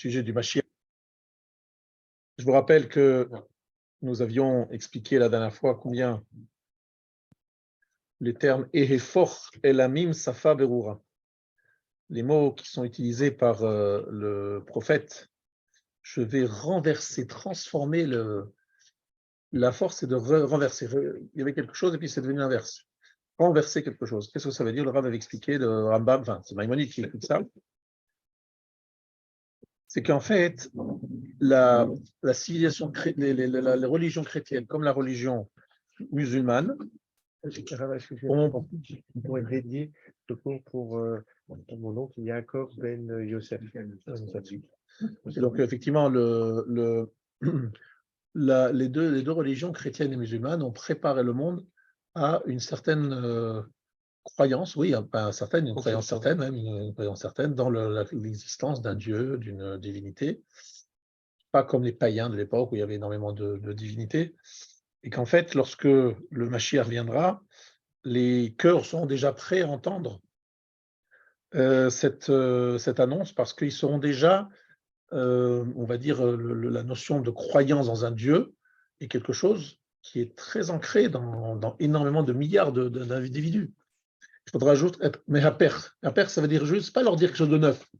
sujet du Mashiach. Je vous rappelle que nous avions expliqué la dernière fois combien les termes Ehefor, Elamim, Safa, Berura, les mots qui sont utilisés par le prophète, je vais renverser, transformer la force, c'est de renverser. Il y avait quelque chose et puis c'est devenu l'inverse. Renverser quelque chose. Qu'est-ce que ça veut dire? Le Rav avait expliqué, le Rambam, enfin c'est Maïmonide qui écoute ça. C'est qu'en fait, la civilisation, les religions chrétiennes, comme la religion musulmane, on pourrait dédier le cours pour mon oncle Yaakov Ben Yosef. Et donc, effectivement, les deux religions chrétiennes et musulmanes ont préparé le monde à une certaine croyance, oui, pas certaine, une croyance certaine, même une croyance certaine dans l'existence d'un Dieu, d'une divinité, pas comme les païens de l'époque où il y avait énormément de divinités, et qu'en fait, lorsque le Mashiach viendra, les cœurs sont déjà prêts à entendre cette annonce parce qu'ils seront déjà, on va dire, la notion de croyance dans un Dieu est quelque chose qui est très ancré dans énormément de milliards d'individus. Il faudra ajouter, mais à ça veut dire juste, pas leur dire quelque chose de neuf.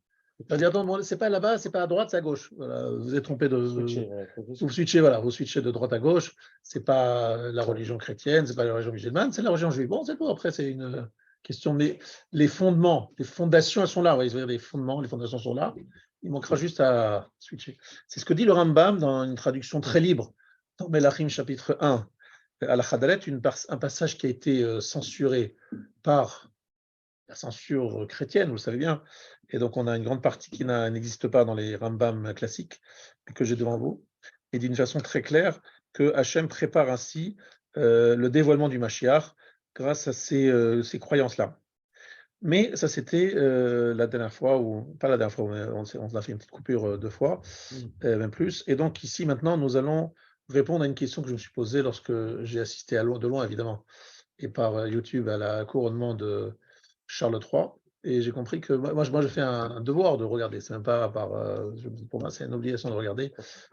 Ça veut dire, non, c'est pas là-bas, c'est pas à droite, c'est à gauche. Voilà, vous êtes trompé vous switchez de droite à gauche. C'est pas la religion chrétienne, c'est pas la religion musulmane, c'est la religion juive. Bon, c'est tout. Après, c'est une question. Mais les fondements, les fondations, elles sont là. Vous voyez, les fondements, les fondations sont là. Il manquera juste à switcher. C'est ce que dit le Rambam dans une traduction très libre, dans Melachim chapitre 1. À la Khadalet, un passage qui a été censuré par la censure chrétienne, vous le savez bien. Et donc, on a une grande partie qui n'existe pas dans les Rambam classiques, que j'ai devant vous, et d'une façon très claire que Hachem prépare ainsi le dévoilement du Mashiach grâce à ces croyances-là. Mais ça, c'était la dernière fois, ou pas la dernière fois, on a fait une petite coupure deux fois, même plus. Et donc, ici, maintenant, nous allons répondre à une question que je me suis posée lorsque j'ai assisté de loin, évidemment, et par YouTube à la couronnement de Charles III. Et j'ai compris que moi je fais un devoir de regarder. C'est même pas pour moi, c'est une obligation de regarder,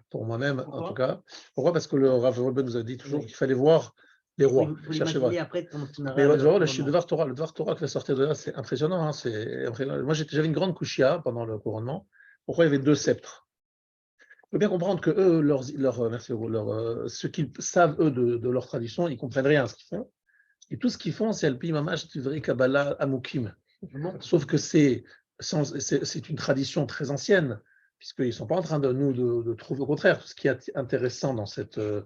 pour moi-même en tout cas. Pourquoi? Parce que le Rav Wolbe nous a dit toujours qu'il fallait voir les rois. Vous l'imaginez après quand on Mais le Devar Torah qui va sortir de là, c'est impressionnant. Hein, moi, j'avais une grande kushia pendant le couronnement. Pourquoi il y avait deux sceptres? Il faut bien comprendre que eux, ce qu'ils savent, eux, de leur tradition, ils ne comprennent rien à ce qu'ils font. Et tout ce qu'ils font, c'est Alpi Mamash Tivri Kabbalah Amukim. Sauf que c'est une tradition très ancienne, puisqu'ils ne sont pas en train de trouver, au contraire, tout ce qui est intéressant dans ce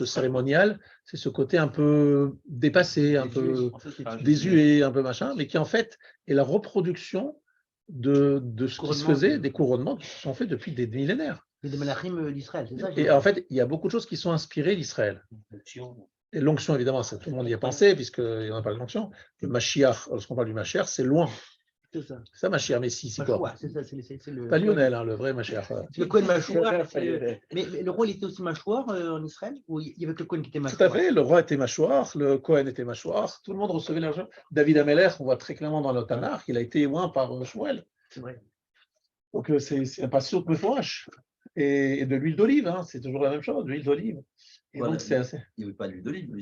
cérémonial, c'est ce côté un peu dépassé, un peu désuet, un peu machin, mais qui en fait est la reproduction de ce qui se faisait, des couronnements qui se sont faits depuis des millénaires. C'est des malachim d'Israël, c'est ça? Et en fait, il y a beaucoup de choses qui sont inspirées d'Israël. Et l'onction, évidemment, tout le monde y a pensé, puisqu'il n'y en a pas de l'onction. Le Mashiach, lorsqu'on parle du Mashiach, c'est loin. C'est ça. C'est ça, Mashiach, mais si, c'est quoi? C'est ça, c'est le. Pas Lionel, hein, le vrai Mashiach. C'est le Kohen Mashouar. Mais le roi, il était aussi Mashouar en Israël? Ou il y avait que le Kohen qui était Mashouar? Tout à fait, le roi était Mashouar, le Kohen était Mashouar, tout le monde recevait l'argent. David Ameler, on voit très clairement dans le Tanakh, il a été loin par Shmuel. C'est vrai. Donc c'est un passage de Meforash. Et de l'huile d'olive, hein, c'est toujours la même chose, de l'huile d'olive. Et voilà, donc c'est assez. Il n'y avait pas d'huile d'olive.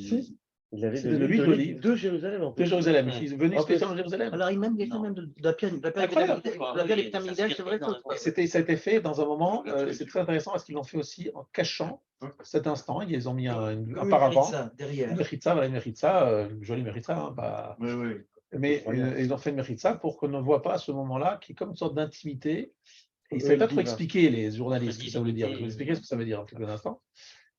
Il avait de l'huile d'olive de Jérusalem. De Jérusalem. Il est venu spécialement de Jérusalem. Alors, il même des gens même de la pierre des Tamigdash, c'est vrai. Ça a été fait dans un moment, c'est très intéressant parce qu'ils l'ont fait aussi en cachant cet instant. Ils ont mis un paravent. Derrière. Une mechitza, une jolie mechitza. Hein, Oui. Mais ils ont fait une mechitza pour qu'on ne voit pas à ce moment-là, qui est comme une sorte d'intimité. Et ils ne savaient pas trop expliquer, les journalistes, ce que ça voulait dire. Je vais vous expliquer ce que ça veut dire en quelques instants.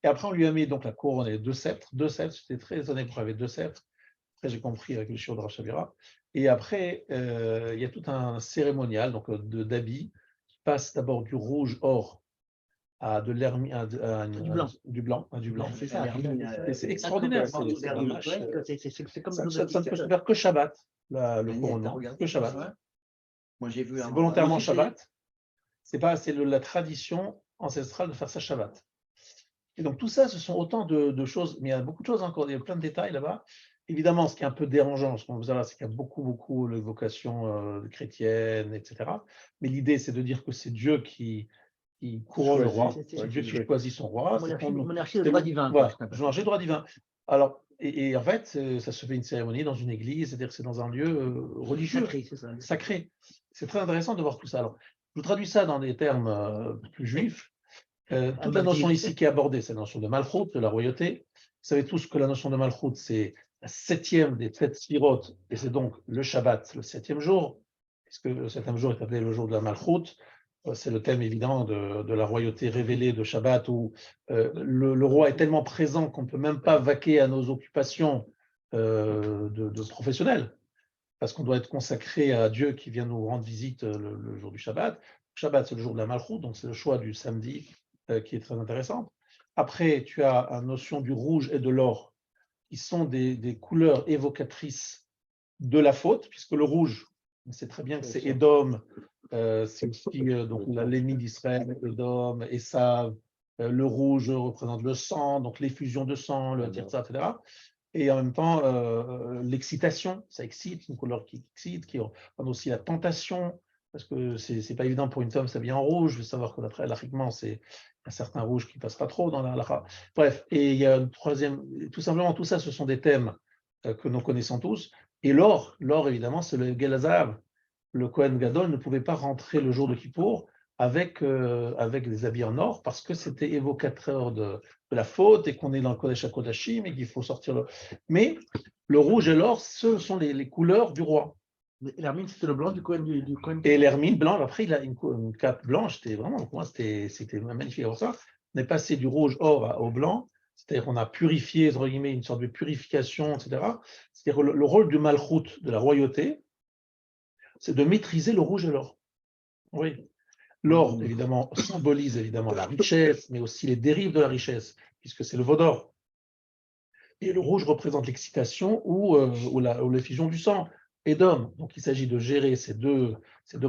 Et après, on lui a mis donc la couronne et deux sceptres. J'étais très étonné pour avoir deux sceptres. Après, j'ai compris avec le shiur de Rav Shavira. Et après, il y a tout un cérémonial donc d'habits qui passe d'abord du rouge or à du blanc. C'est ça. C'est extraordinaire. C'est comme ça ne peut se faire que Shabbat, le couronnement. Que Shabbat. Moi, j'ai vu volontairement Shabbat. C'est la tradition ancestrale de faire ça Shabbat. Et donc tout ça, ce sont autant de choses, mais il y a beaucoup de choses encore, il y a plein de détails là-bas. Évidemment, ce qui est un peu dérangeant, ce qu'on vous a là, c'est qu'il y a beaucoup l'évocation chrétienne, etc. Mais l'idée, c'est de dire que c'est Dieu qui couronne le roi, Choisit, c'est ouais, Dieu qui qui choisit. choisit son roi. Monarchie de droit divin. Voilà, Quoi, je monarchie de droit divin. Alors, et en fait, ça se fait une cérémonie dans une église, c'est-à-dire que c'est dans un lieu religieux, Sacré, c'est ça. sacré. C'est très intéressant de voir tout ça. Alors, je vous traduis ça dans des termes plus juifs. Toute la notion ici qui est abordée, c'est la notion de Malchut, de la royauté. Vous savez tous que la notion de Malchut, c'est la 7e des 7 sphirotes, et c'est donc le Shabbat, le 7e jour, puisque le 7e jour est appelé le jour de la Malchut. C'est le thème évident de la royauté révélée de Shabbat, où le roi est tellement présent qu'on ne peut même pas vaquer à nos occupations de professionnels, parce qu'on doit être consacré à Dieu qui vient nous rendre visite le jour du Shabbat. Shabbat, c'est le jour de la Malchut, donc c'est le choix du samedi qui est très intéressant. Après, tu as la notion du rouge et de l'or, qui sont des couleurs évocatrices de la faute, puisque le rouge, on sait très bien que c'est Édom, c'est aussi donc la lémie d'Israël, Édom, Esav, le rouge représente le sang, donc l'effusion de sang, le tirza, etc. Et en même temps, l'excitation, ça excite, une couleur qui excite, qui on a aussi la tentation, parce que c'est pas évident pour une femme s'habiller en rouge. Je veux savoir que d'après l'ariquement, c'est un certain rouge qui passe pas trop dans la halakha. Bref, et il y a une troisième, tout simplement, tout ça, ce sont des thèmes que nous connaissons tous. Et l'or, évidemment, c'est le Gelazav. Le Kohen Gadol ne pouvait pas rentrer le jour de Kippour avec des habits en or parce que c'était évocateur de la faute et qu'on est dans le Kodesh HaKodashim et qu'il faut sortir le. Mais le rouge et l'or, ce sont les couleurs du roi. L'hermine, c'était le blanc du Cohen. Et l'hermine blanche, après, il a une cape blanche, c'était vraiment, pour moi, c'était magnifique pour ça. On est passé du rouge or au blanc, c'est-à-dire qu'on a purifié, entre guillemets, une sorte de purification, etc. C'est-à-dire le rôle du malchut, de la royauté, c'est de maîtriser le rouge et l'or. Oui. L'or, évidemment, symbolise évidemment la richesse, mais aussi les dérives de la richesse, puisque c'est le veau d'or. Et le rouge représente l'excitation ou l'effusion du sang et d'homme. Donc il s'agit de gérer ces deux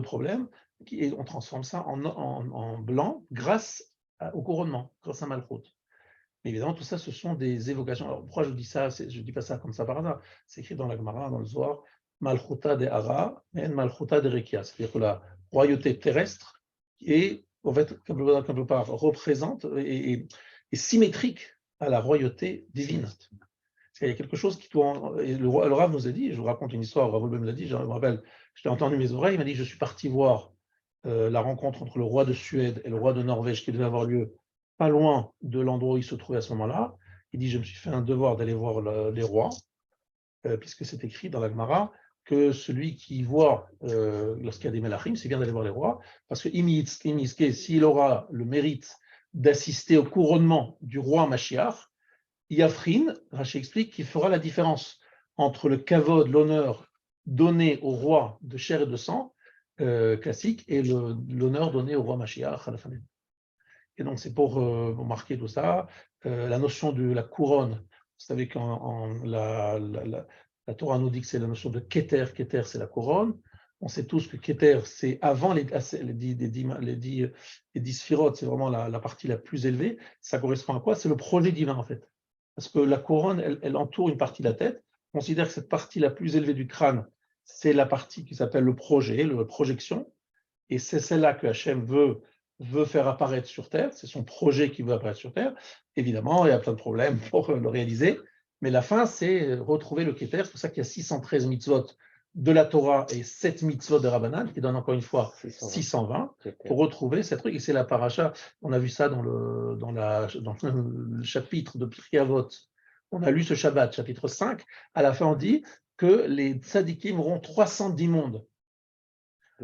problèmes, et on transforme ça en blanc grâce au couronnement, grâce à Malchut. Mais évidemment, tout ça, ce sont des évocations. Alors pourquoi je dis ça? Je ne dis pas ça comme ça par hasard. C'est écrit dans la Gemara, dans le Zohar, Malchuta de Hara, et Malchuta de Rekia. C'est-à-dire que la royauté terrestre est, en fait, quelque part, représente et symétrique à la royauté divine. Il y a quelque chose qui doit. Et le Rav nous a dit, je vous raconte une histoire, le Rav me l'a dit, je me rappelle, je l'ai entendu mes oreilles, il m'a dit je suis parti voir la rencontre entre le roi de Suède et le roi de Norvège qui devait avoir lieu pas loin de l'endroit où il se trouvait à ce moment-là. Il dit je me suis fait un devoir d'aller voir les rois, puisque c'est écrit dans la Gemara que celui qui voit, lorsqu'il y a des Melachim, c'est bien d'aller voir les rois, parce que s'il aura le mérite d'assister au couronnement du roi Mashiach, Yafrin, Rachid explique qu'il fera la différence entre le kavod, l'honneur donné au roi de chair et de sang, classique, et l'honneur donné au roi Mashiach à la fin de vie. Et donc c'est pour marquer tout ça. La notion de la couronne, vous savez que la Torah nous dit que c'est la notion de Keter. Keter, c'est la couronne. On sait tous que Keter, c'est avant les 10 sphirotes, c'est vraiment la partie la plus élevée. Ça correspond à quoi? C'est le projet divin, en fait. Parce que la couronne, elle entoure une partie de la tête. On considère que cette partie la plus élevée du crâne, c'est la partie qui s'appelle le projet, la projection. Et c'est celle-là que Hachem veut faire apparaître sur Terre. C'est son projet qui veut apparaître sur Terre. Évidemment, il y a plein de problèmes pour le réaliser. Mais la fin, c'est retrouver le Keter. C'est pour ça qu'il y a 613 mitzvot de la Torah et 7 mitzvot de Rabbanan, qui donnent encore une fois 620 pour retrouver cette truc. Et c'est la paracha. On a vu ça dans le chapitre de Pirkei Avot. On a lu ce Shabbat, chapitre 5. À la fin, on dit que les tzadikim auront 310 mondes.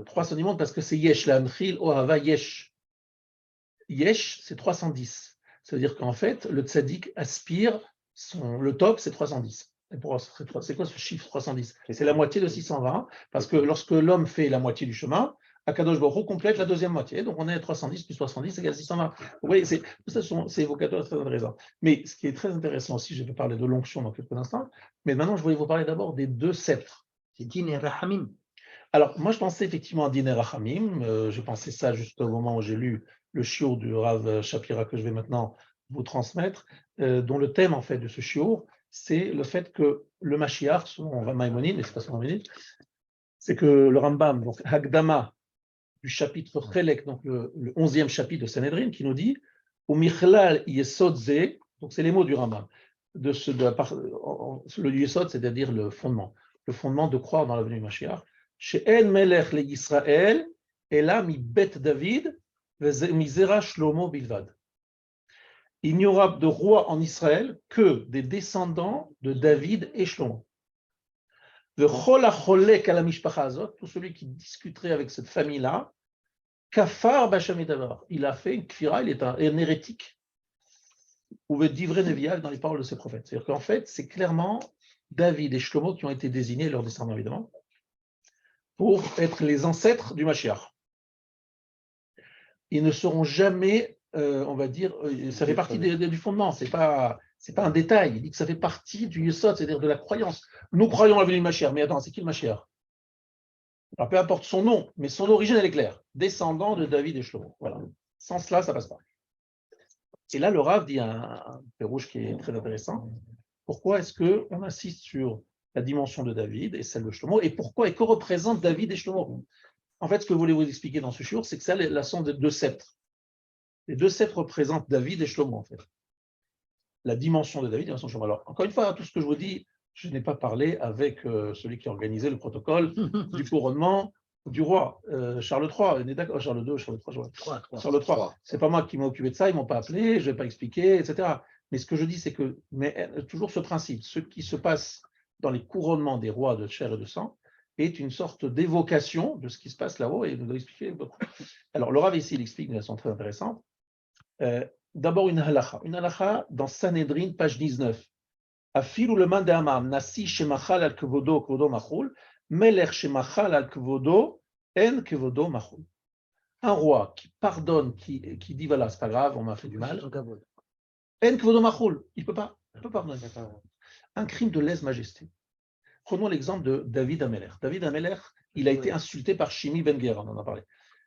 310 mondes parce que c'est Yesh, l'Anchil, Ohava, Yesh. Yesh, c'est 310. Ça veut dire qu'en fait, le tzaddik aspire, le top, c'est 310. C'est quoi ce chiffre 310? C'est la moitié de 620, parce que lorsque l'homme fait la moitié du chemin, Akadosh Baruch Hu complète la deuxième moitié, donc on est à 310 plus 70 égale 620. Vous voyez, tout ça, c'est évocateur très intéressant. Mais ce qui est très intéressant aussi, je vais parler de l'onction dans quelques instants, mais maintenant je voulais vous parler d'abord des deux sceptres. C'est Din et Rahamim. Alors, moi, je pensais effectivement à Din et Rachamim. J'ai pensé ça juste au moment où j'ai lu le shiur du Rav Shapira que je vais maintenant vous transmettre, dont le thème, en fait, de ce shiur, c'est le fait que le Mashiach, selon Maïmonide, mais c'est pas selon Maïmonide, c'est que le Rambam, donc Hagdama, du chapitre Chelek, donc le 11e chapitre de Sanhedrin, qui nous dit Umichlal Yesod Ze, donc c'est les mots du Rambam, le Yesod, c'est-à-dire le fondement de croire dans la venue du Mashiach, She'en Melech le Yisrael, Ela mi Bet David, Mizera Shlomo Bilvad. Il n'y aura de roi en Israël que des descendants de David et Shlomo. Tout celui qui discuterait avec cette famille-là, Kafar Bacham Davar, il a fait une kfira, il est un hérétique, ou veut d'ivrer Nevial dans les paroles de ses prophètes. C'est-à-dire qu'en fait, c'est clairement David et Shlomo qui ont été désignés, leurs descendants évidemment, pour être les ancêtres du Mashiach. Ils ne seront jamais, on va dire, ça fait partie du fondement, c'est pas un détail, il dit que ça fait partie du Yesod, c'est-à-dire de la croyance. Nous croyons à la venue du Mashiach, mais attends, c'est qui le Mashiach? Alors, peu importe son nom, mais son origine, elle est claire. Descendant de David et Shlomo. Voilà. Sans cela, ça ne passe pas. Et là, le Rav dit un pérouge qui est très intéressant. Pourquoi est-ce qu'on insiste sur la dimension de David et celle de Shlomo? Et pourquoi et que représentent David et Shlomo? En fait, ce que je voulais vous expliquer dans ce shiur, c'est que ça, la sont des deux sceptres. Les deux sceptres représentent David et Shlomo, en fait. La dimension de David et la dimension de Shlomo. Alors, encore une fois, tout ce que je vous dis, je n'ai pas parlé avec celui qui a organisé le protocole du couronnement du roi, Charles III. On est d'accord, Charles II, Charles III, Charles III. C'est pas moi qui m'ai occupé de ça, ils ne m'ont pas appelé, je ne vais pas expliquer, etc. Mais ce que je dis, c'est que, toujours ce principe, ce qui se passe dans les couronnements des rois de chair et de sang est une sorte d'évocation de ce qui se passe là-haut, et il nous a expliqué. Alors, le Rav ici, il explique de façon très intéressante. D'abord, une halakha dans Sanhedrin, page 19. Afilu le man de Amam, Nasi shemachal al kvodo, kvodo machul, Melech shemachal al kvodo, en kvodo machul. Un roi qui pardonne, qui dit voilà, c'est pas grave, on m'a fait du mal. En kvodo machul, il peut pas pardonner. Un crime de lèse-majesté. Prenons l'exemple de David Amelech. David Amelech, il a été insulté par Shimi Ben Gera, on en a parlé.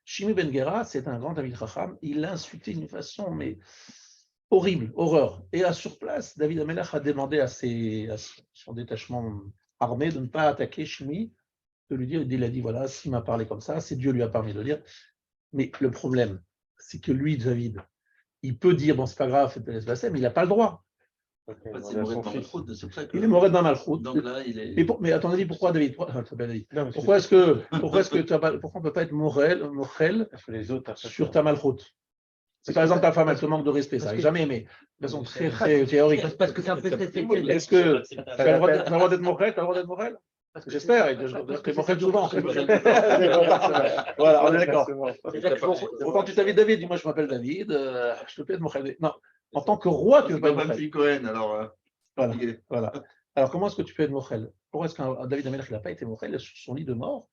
Shimi Ben Gera, c'est un grand David Chacham, il l'a insulté d'une façon, mais horrible, horreur. Et sur place, David Amelech a demandé à son détachement armé de ne pas attaquer Shimi, de lui dire, il a dit, voilà, s'il m'a parlé comme ça, c'est Dieu lui a permis de le dire. Mais le problème, c'est que lui, David, il peut dire, bon, c'est pas grave, faites laisse passer, mais il n'a pas le droit. C'est Mored dans Malchut, c'est pour ça que... Il est Mored dans Malchut. Donc là, il est... Mais à ton avis, pourquoi David? Pourquoi est-ce qu'on ne peut pas être Mochel sur ta Malchut? Si par exemple ta femme elle te manque de respect, ça n'arrive jamais, mais de façon très très théorique. Parce que c'est un peu Est-ce que tu as le droit d'être Mochel? J'espère, que Mochel souvent. Voilà, on est d'accord. Quand tu t'invites David, dis-moi je m'appelle David, je te plaît de Mochel. Non, en tant que roi, tu ne peux pas être Cohen, alors. Voilà. Alors comment est-ce que tu peux être Mochel? Pourquoi est-ce que David Amelech n'a pas été Mochel sur son lit de mort?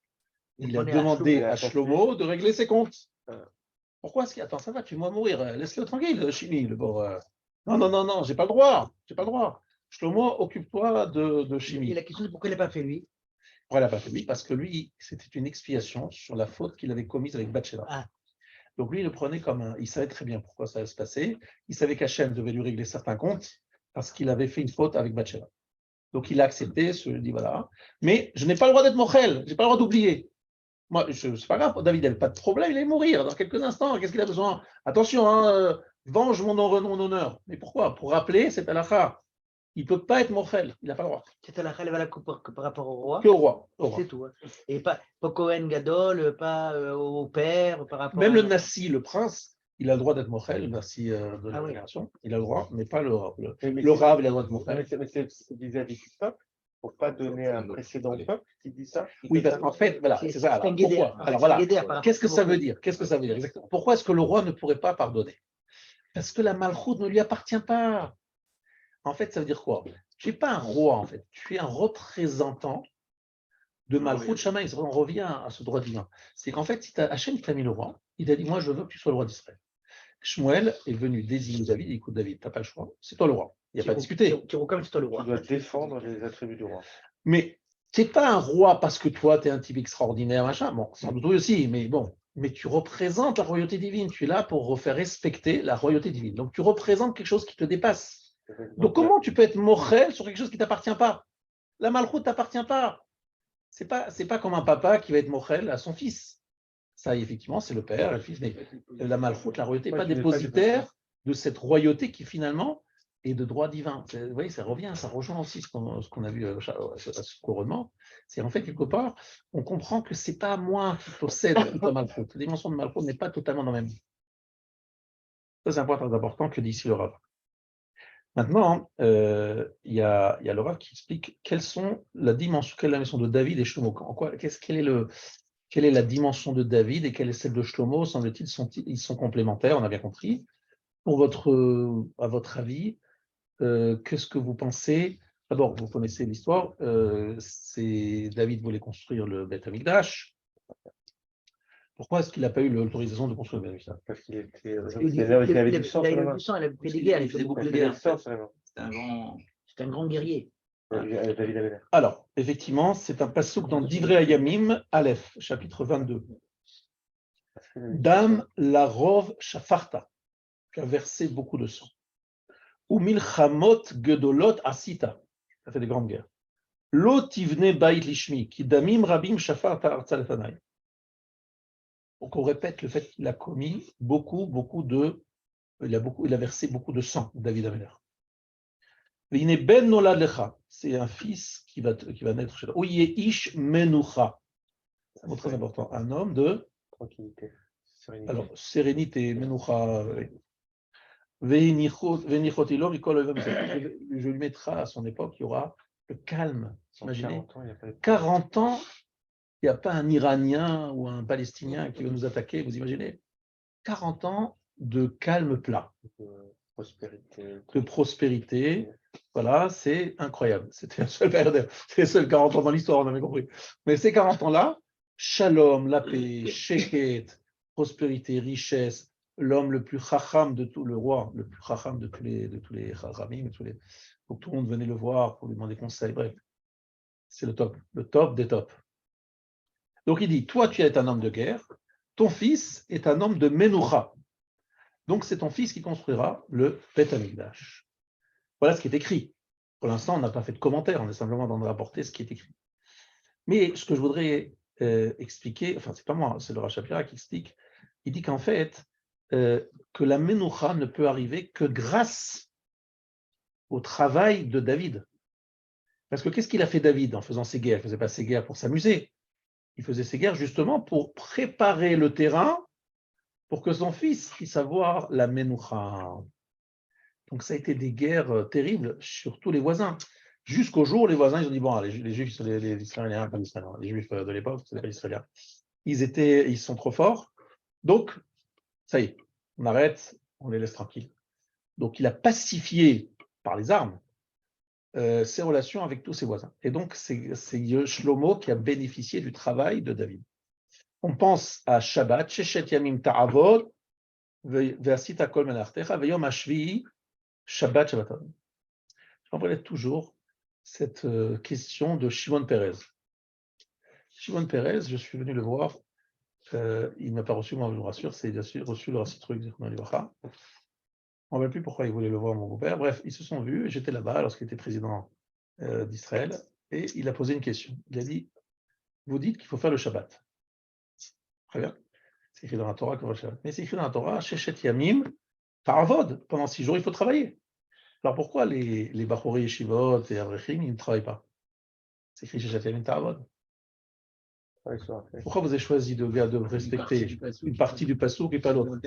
Il a demandé à Shlomo de régler ses comptes. Pourquoi est-ce qu'il attends, ça va, tu vas mourir, laisse-le tranquille, Shimi, le bon. Non, j'ai pas le droit. Shlomo, occupe-toi de Shimi. Et la question, c'est pourquoi il n'a pas fait lui? Pourquoi il n'a pas fait lui? Parce que lui, c'était une expiation sur la faute qu'il avait commise avec Bathsheba. Ah. Donc lui, il le prenait comme il savait très bien pourquoi ça allait se passer. Il savait qu'Hachem devait lui régler certains comptes parce qu'il avait fait une faute avec Bathsheba. Donc il a accepté, il dit voilà. Mais je n'ai pas le droit d'être Mochel, je n'ai pas le droit d'oublier. Moi, c'est pas grave, David, il n'a pas de problème, il allait mourir dans quelques instants. Qu'est-ce qu'il a besoin? Attention, venge mon honneur. Mais pourquoi? Pour rappeler, c'est halakha. Il ne peut pas être Mochel, il n'a pas le droit. C'est halakha, elle va par rapport au roi. Que au roi. C'est tout. Hein. Et pas Cohen Gadol, pas au père, par rapport même le Nassi, le prince, il a le droit d'être Mochel, le Nassi de la génération. Il a le droit, mais pas le Rav, il a le droit d'être Mochel. Mais c'est vis-à-vis du peuple. Pour ne pas donner un précédent peuple qui dit ça. Oui, parce qu'en fait, voilà, c'est ça. Alors, pourquoi? Alors voilà, qu'est-ce que ça veut dire? Exactement. Pourquoi est-ce que le roi ne pourrait pas pardonner? Parce que la malchoute ne lui appartient pas. En fait, ça veut dire quoi? Tu n'es pas un roi, en fait. Tu es un représentant de malchoute Shamaï. On revient à ce droit divin. C'est qu'en fait, si Hachem t'a mis le roi, il a dit, moi, je veux que tu sois le roi d'Israël. Shmuel est venu désigner David, il dit, écoute, David, tu n'as pas le choix, c'est toi le roi. Il n'y a pas à discuter. Tu c'est toi le roi. Tu dois défendre les attributs du roi. Mais tu n'es pas un roi parce que toi, tu es un type extraordinaire, machin. Bon, sans doute oui aussi, mais bon. Mais tu représentes la royauté divine. Tu es là pour faire respecter la royauté divine. Donc, tu représentes quelque chose qui te dépasse. Donc, comment tu peux être mochel sur quelque chose qui ne t'appartient pas? La malchoute ne t'appartient pas. Ce n'est pas comme un papa qui va être mochel à son fils. Ça, effectivement, c'est le père, le fils. Mais la malchoute, la royauté n'est pas dépositaire de cette royauté qui, finalement, est de droit divin. Vous voyez, ça revient, ça rejoint aussi ce qu'on a vu à ce couronnement. C'est en fait, quelque part, on comprend que ce n'est pas moi qui possède la malchoute. La dimension de malchoute n'est pas totalement dans la même. Ça, c'est un point très important que dit ici le Rav. Maintenant, il y a le Rav qui explique quelle est la dimension de David et Shlomo. Quelle est la dimension de David et quelle est celle de Shlomo? Semble-t-il, ils sont complémentaires, on a bien compris. À votre avis, qu'est-ce que vous pensez? D'abord, vous connaissez l'histoire. David voulait construire le Beth Amikdash. Pourquoi est-ce qu'il n'a pas eu l'autorisation de construire le Beth Amikdash? Parce qu'il était. Il avait du sang, il avait fait des guerres, il faisait beaucoup de guerres. C'était un grand guerrier. Alors, effectivement, c'est un passouk dans Divrei Hayamim, Aleph, chapitre 22. Dam la rov shafarta, tu as versé beaucoup de sang. Ou milchamot gedolot asita, ça fait des grandes guerres. Lo tivne bait lishmi, ki damim rabim shafarta arza lefanai. Donc on répète le fait qu'il a commis il a versé beaucoup de sang, David Ameler. Ben nolad lecha, c'est un fils qui va naître chez toi. Oye ish menucha, c'est un mot très important, un homme de tranquillité, sérénité. Alors, sérénité, menucha. Je lui mettrai à son époque, il y aura le calme. Imaginez, 40 ans, il n'y a pas un Iranien ou un Palestinien qui veut nous attaquer, vous imaginez? 40 ans de calme plat. De prospérité. Voilà, c'est incroyable. C'était la seule période, c'est les seuls 40 ans dans l'histoire, on avait compris. Mais ces 40 ans-là, shalom, la paix, sheket, prospérité, richesse, l'homme le plus chacham de tout, le roi, le plus chacham de tous les chachamim, donc tout le monde venait le voir pour lui demander conseil, bref. C'est le top des tops. Donc il dit, toi tu es un homme de guerre, ton fils est un homme de menucha. Donc c'est ton fils qui construira le Beth Amikdash. Voilà ce qui est écrit. Pour l'instant, on n'a pas fait de commentaire, on est simplement dans de rapporter ce qui est écrit. Mais ce que je voudrais expliquer, enfin c'est pas moi, c'est le Rav Shapira qui explique, il dit qu'en fait, que la menucha ne peut arriver que grâce au travail de David. Parce que qu'est-ce qu'il a fait David en faisant ses guerres? Il ne faisait pas ses guerres pour s'amuser. Il faisait ses guerres justement pour préparer le terrain pour que son fils puisse avoir la menucha. Donc ça a été des guerres terribles sur tous les voisins. Jusqu'au jour où les voisins ils ont dit, bon, les Juifs, les Israéliens, pas les Israéliens, les Juifs de l'époque, ce n'étaient pas les Israéliens. Ils sont trop forts. Donc, ça y est, on arrête, on les laisse tranquilles. Donc il a pacifié par les armes ses relations avec tous ses voisins. Et donc c'est Shlomo qui a bénéficié du travail de David. On pense à Shabbat, Sheshet Yamim Ta'avod, Ve'asita Kol Menachtecha, Ve'yom Hashvi'i, Shabbat Shabbaton. Je rappelle toujours cette question de Shimon Peres. Shimon Peres, je suis venu le voir, il ne m'a pas reçu, moi je vous rassure, c'est bien sûr reçu le Rassitruc Zichron Livracha. On ne sait plus pourquoi il voulait le voir, mon beau-père. Bref, ils se sont vus, et j'étais là-bas lorsqu'il était président d'Israël, et il a posé une question. Il a dit, vous dites qu'il faut faire le Shabbat. Très bien. C'est écrit dans la Torah qu'il faut faire le Shabbat. Mais c'est écrit dans la Torah, Sheshet Yamim, Ta'avod. Pendant 6 jours, il faut travailler. Alors pourquoi les Bachori Yeshivot et Avrechim, ils ne travaillent pas? C'est écrit Sheshet Yamim Ta'avod. Pourquoi vous avez choisi de respecter une partie du passouk et pas l'autre?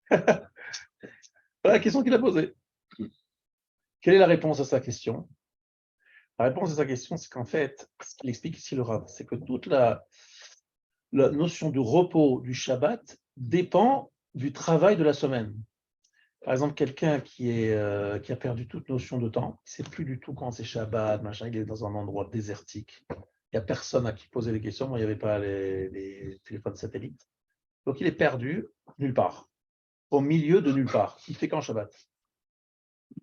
Voilà la question qu'il a posée. Quelle est la réponse à sa question? La réponse à sa question, c'est qu'en fait, ce qu'il explique ici le Rav, c'est que toute la notion du repos du Shabbat dépend du travail de la semaine. Par exemple, quelqu'un qui a perdu toute notion de temps, il ne sait plus du tout quand c'est Shabbat, machin, il est dans un endroit désertique. Il n'y a personne à qui poser les questions. Moi, il n'y avait pas les téléphones satellites. Donc, il est perdu nulle part, au milieu de nulle part. Il fait qu'en Shabbat.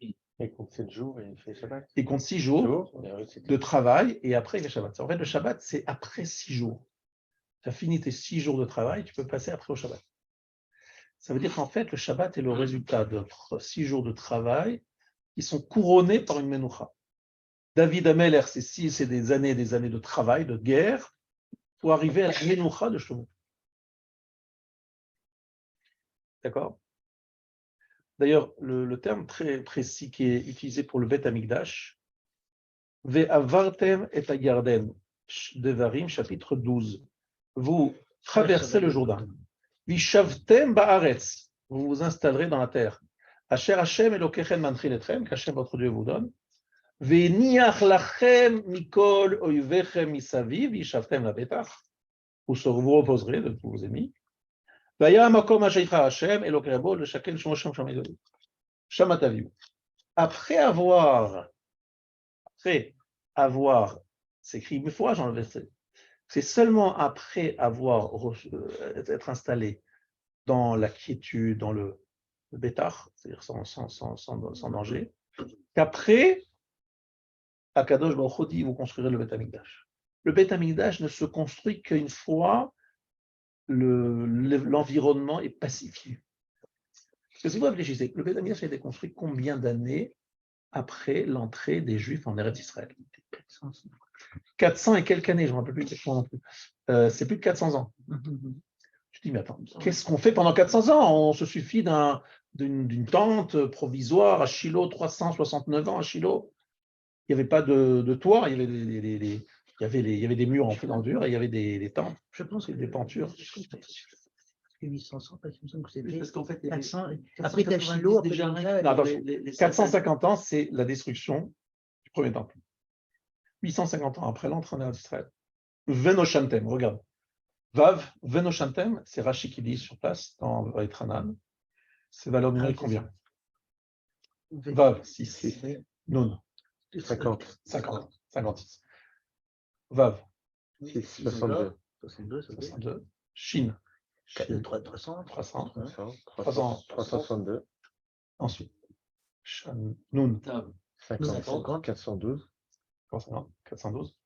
Il compte 7 jours et il fait Shabbat. Il compte 6 jours de travail et après il fait Shabbat. En fait, le Shabbat, c'est après 6 jours. Tu as fini tes 6 jours de travail, tu peux passer après au Shabbat. Ça veut dire qu'en fait, le Shabbat est le résultat de 6 jours de travail qui sont couronnés par une menoucha. David Ameler, c'est des années de travail, de guerre, pour arriver à la menoucha de Shlomo. D'accord? D'ailleurs, le terme très précis qui est utilisé pour le Bet Amikdash, Ve'avartem et Yarden, Devarim, chapitre 12. Vous traversez le Jourdain. Vishavtem ba'aretz, vous vous installerez dans la terre. Asher Hashem Elokechem manchil etchem, qu'Hashem votre Dieu vous donne. Ve'niach lachem mikol oyvechem misaviv, vishavtem la betach, vous reposerez de tous vos ennemis. Vaya makom asheitra Hashem Elokechem le shakel shmoshem shamaydoli. Shamataviu. Après avoir, c'est écrit une fois dans le verset, c'est seulement après avoir être installé dans la quiétude, dans le bétar, c'est-à-dire sans danger, qu'après, Akadosh Baruch Hu dit, vous construirez le Beth Amikdash. Le Beth Amikdash ne se construit qu'une fois l'environnement est pacifié. Parce que si vous réfléchissez, le Beth Amikdash a été construit combien d'années après l'entrée des Juifs en Eretz Israël? 400 et quelques années, je ne me rappelle plus exactement non plus. C'est plus de 400 ans. Je dis, mais attends, qu'est-ce qu'on fait pendant 400 ans? On se suffit d'une tente provisoire à Shiloh, 369 ans à Shiloh. Il n'y avait pas de toit, il y avait des murs en dur et il y avait des tentes. Je pense que des pentures. 800 ans, parce que c'était Parce qu'en fait, 400. Après, tu as Shiloh, déjà. après, Non, attention, 450 ans, c'est la destruction du premier temple. 850 ans après l'entrée en Eretz Israël. Venoshantem, regarde. Vav, Venoshantem, c'est Rashi qui dit sur place, dans Vaïtranan. C'est valeur numérique combien? Vav, 6. Nun, 50. 56. Vav, 6, 62. 62. Shin, 300. 362. Ensuite, Nun, 50. 412. 412.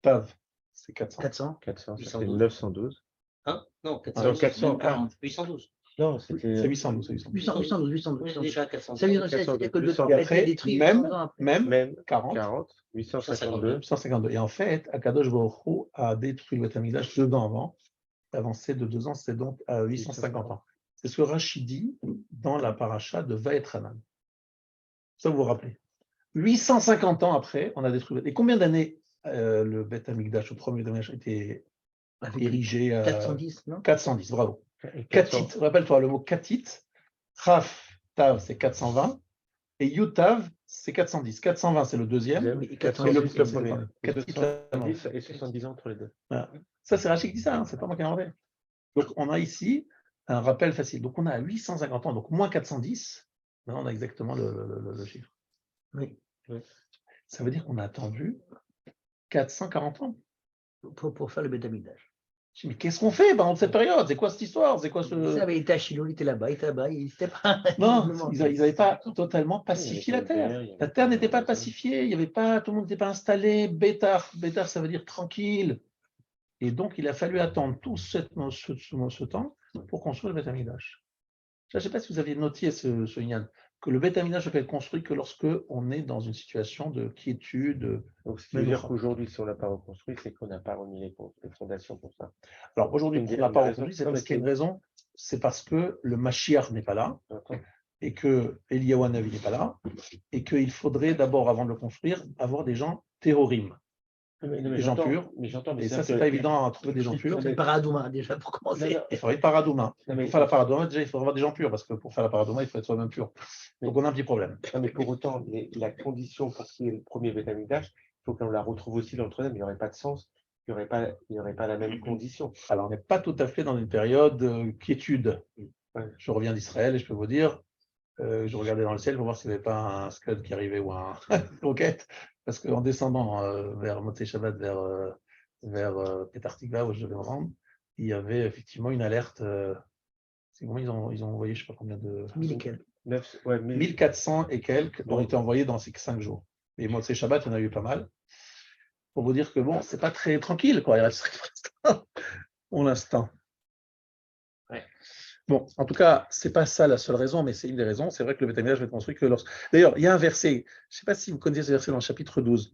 Tav, c'est 400. 400. C'était 912. Hein? Non, 440. 812. Non, C'est c'était 812. 812. Déjà 400. Ça veut dire que le Et après, détruit même 40. 852. 852. Et en fait, Akadosh Baruch Hu a détruit le Beth Amikdash 2 ans avant. Avancé de 2 ans, c'est donc à 850 ans. C'est ce que Rashi dit dans la paracha de Vaïtranan. Ça, vous vous rappelez. 850 ans après, on a détruit. Et combien d'années le Beth Amikdash, le premier Beth Amikdash, a été érigé? 410, non? 410, bravo. Katit, rappelle-toi le mot Katit. Raf, Tav, c'est 420. Et Yutav, c'est 410. 420, c'est le deuxième. Et 410, le premier. Katit, 70 et 70 ans entre les deux. voilà. Ça, c'est Rachid qui dit ça, hein, c'est pas moi qui ai inventé. Donc, on a ici un rappel facile. Donc, on a 850 ans, donc moins 410. Maintenant, on a exactement le chiffre. Oui. Ça veut dire qu'on a attendu 440 ans. Pour faire le Beth Amikdash. Mais qu'est-ce qu'on fait pendant cette période? C'est quoi cette histoire? C'est quoi ce... Il était à Shiloh, il était là-bas, il était pas... Non, ils n'avaient pas totalement pacifié la terre. La terre n'était pas pacifiée, il y avait pas, tout le monde n'était pas installé. Bétar, ça veut dire tranquille. Et donc, il a fallu attendre tout ce temps pour construire le Beth Amikdash. Je ne sais pas si vous aviez noté ce Yann, que le Beth Amikdash ne peut être construit que lorsque on est dans une situation de quiétude. Donc, ce qui veut dire qu'aujourd'hui, si on n'a pas reconstruit, c'est qu'on n'a pas remis les fondations pour ça. Alors, aujourd'hui, on n'a pas reconstruit, c'est parce qu'il y a une raison, c'est parce que le Mashiach n'est pas là, et que Eliyahu Hanavi n'est pas là, et qu'il faudrait d'abord, avant de le construire, avoir des gens théorim. Des gens purs, et ça, c'est pas évident à trouver des gens purs. C'est le paradouma, déjà, pour commencer. Il faudrait être paradouma. Pour faire la paradouma, déjà, il faudrait avoir des gens purs, parce que pour faire la paradouma, il faut être soi-même pur. Donc, on a un petit problème. Non, mais pour autant, la condition pour qu'il y ait le premier Beth Amikdash, il faut qu'on la retrouve aussi dans le troisième, il n'y aurait pas de sens, il n'y aurait pas la même condition. Alors, on n'est pas tout à fait dans une période de quiétude. Je reviens d'Israël et je peux vous dire, je regardais dans le ciel pour voir s'il n'y avait pas un Scud qui arrivait ou un roquette. Parce qu'en descendant vers Motzei Shabbat, vers Petah Tikva, où je devais me rendre, il y avait effectivement une alerte. C'est combien ils ont envoyé, je ne sais pas combien de. 1000 et quelques. 1400 et quelques ont été envoyés dans ces 5 jours. Et Motzei Shabbat, il y en a eu pas mal. Pour vous dire que bon, c'est pas très tranquille, quoi. Il reste pour l'instant. Bon, en tout cas, ce n'est pas ça la seule raison, mais c'est une des raisons. C'est vrai que le Beth Amikdash va être construit que lorsque. D'ailleurs, il y a un verset, je ne sais pas si vous connaissez ce verset dans le chapitre 12.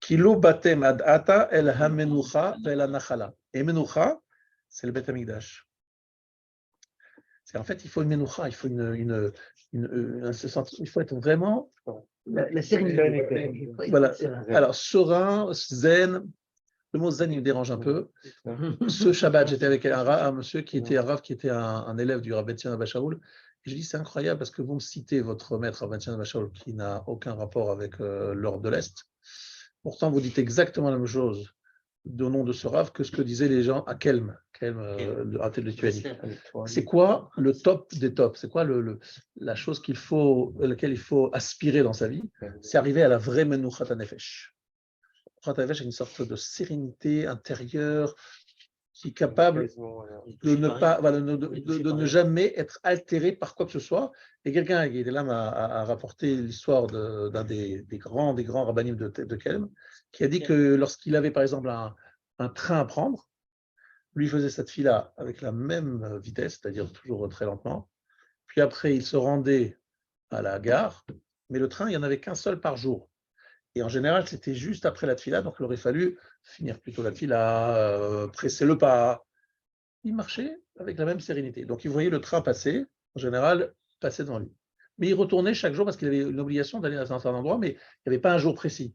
Kilo batem ad ata el hamenucha vel anachala. Et menucha, c'est le Beth Amikdash. C'est en fait, il faut une menucha, il faut il faut être vraiment. La sérénité. Voilà. Alors, serein, zen. Le mot zen, il me dérange un peu. Ce Shabbat, j'étais avec un monsieur qui était un Rav, qui était un élève du Rav Bentzion Abba Shaul. Et je dis, c'est incroyable parce que vous me citez votre maître Rav Bentzion Abba Shaul qui n'a aucun rapport avec l'Europe de l'Est. Pourtant, vous dites exactement la même chose au nom de ce Rav que ce que disaient les gens à Kelm, de Lituanie. C'est quoi le top des tops? C'est quoi la chose à laquelle il faut aspirer dans sa vie? C'est arriver à la vraie Menuchat HaNefesh. Avec une sorte de sérénité intérieure qui est capable de ne jamais être altéré par quoi que ce soit. Et quelqu'un qui était là a rapporté l'histoire d'un des grands rabbinim de Kelm, qui a dit que lorsqu'il avait par exemple un train à prendre, lui faisait cette file-là avec la même vitesse, c'est-à-dire toujours très lentement. Puis après, il se rendait à la gare, mais le train, il n'y en avait qu'un seul par jour. Et en général, c'était juste après la tfila, donc il aurait fallu finir plutôt la tfila, presser le pas. Il marchait avec la même sérénité. Donc il voyait le train passer, en général, passer devant lui. Mais il retournait chaque jour parce qu'il avait une obligation d'aller à un certain endroit, mais il n'y avait pas un jour précis.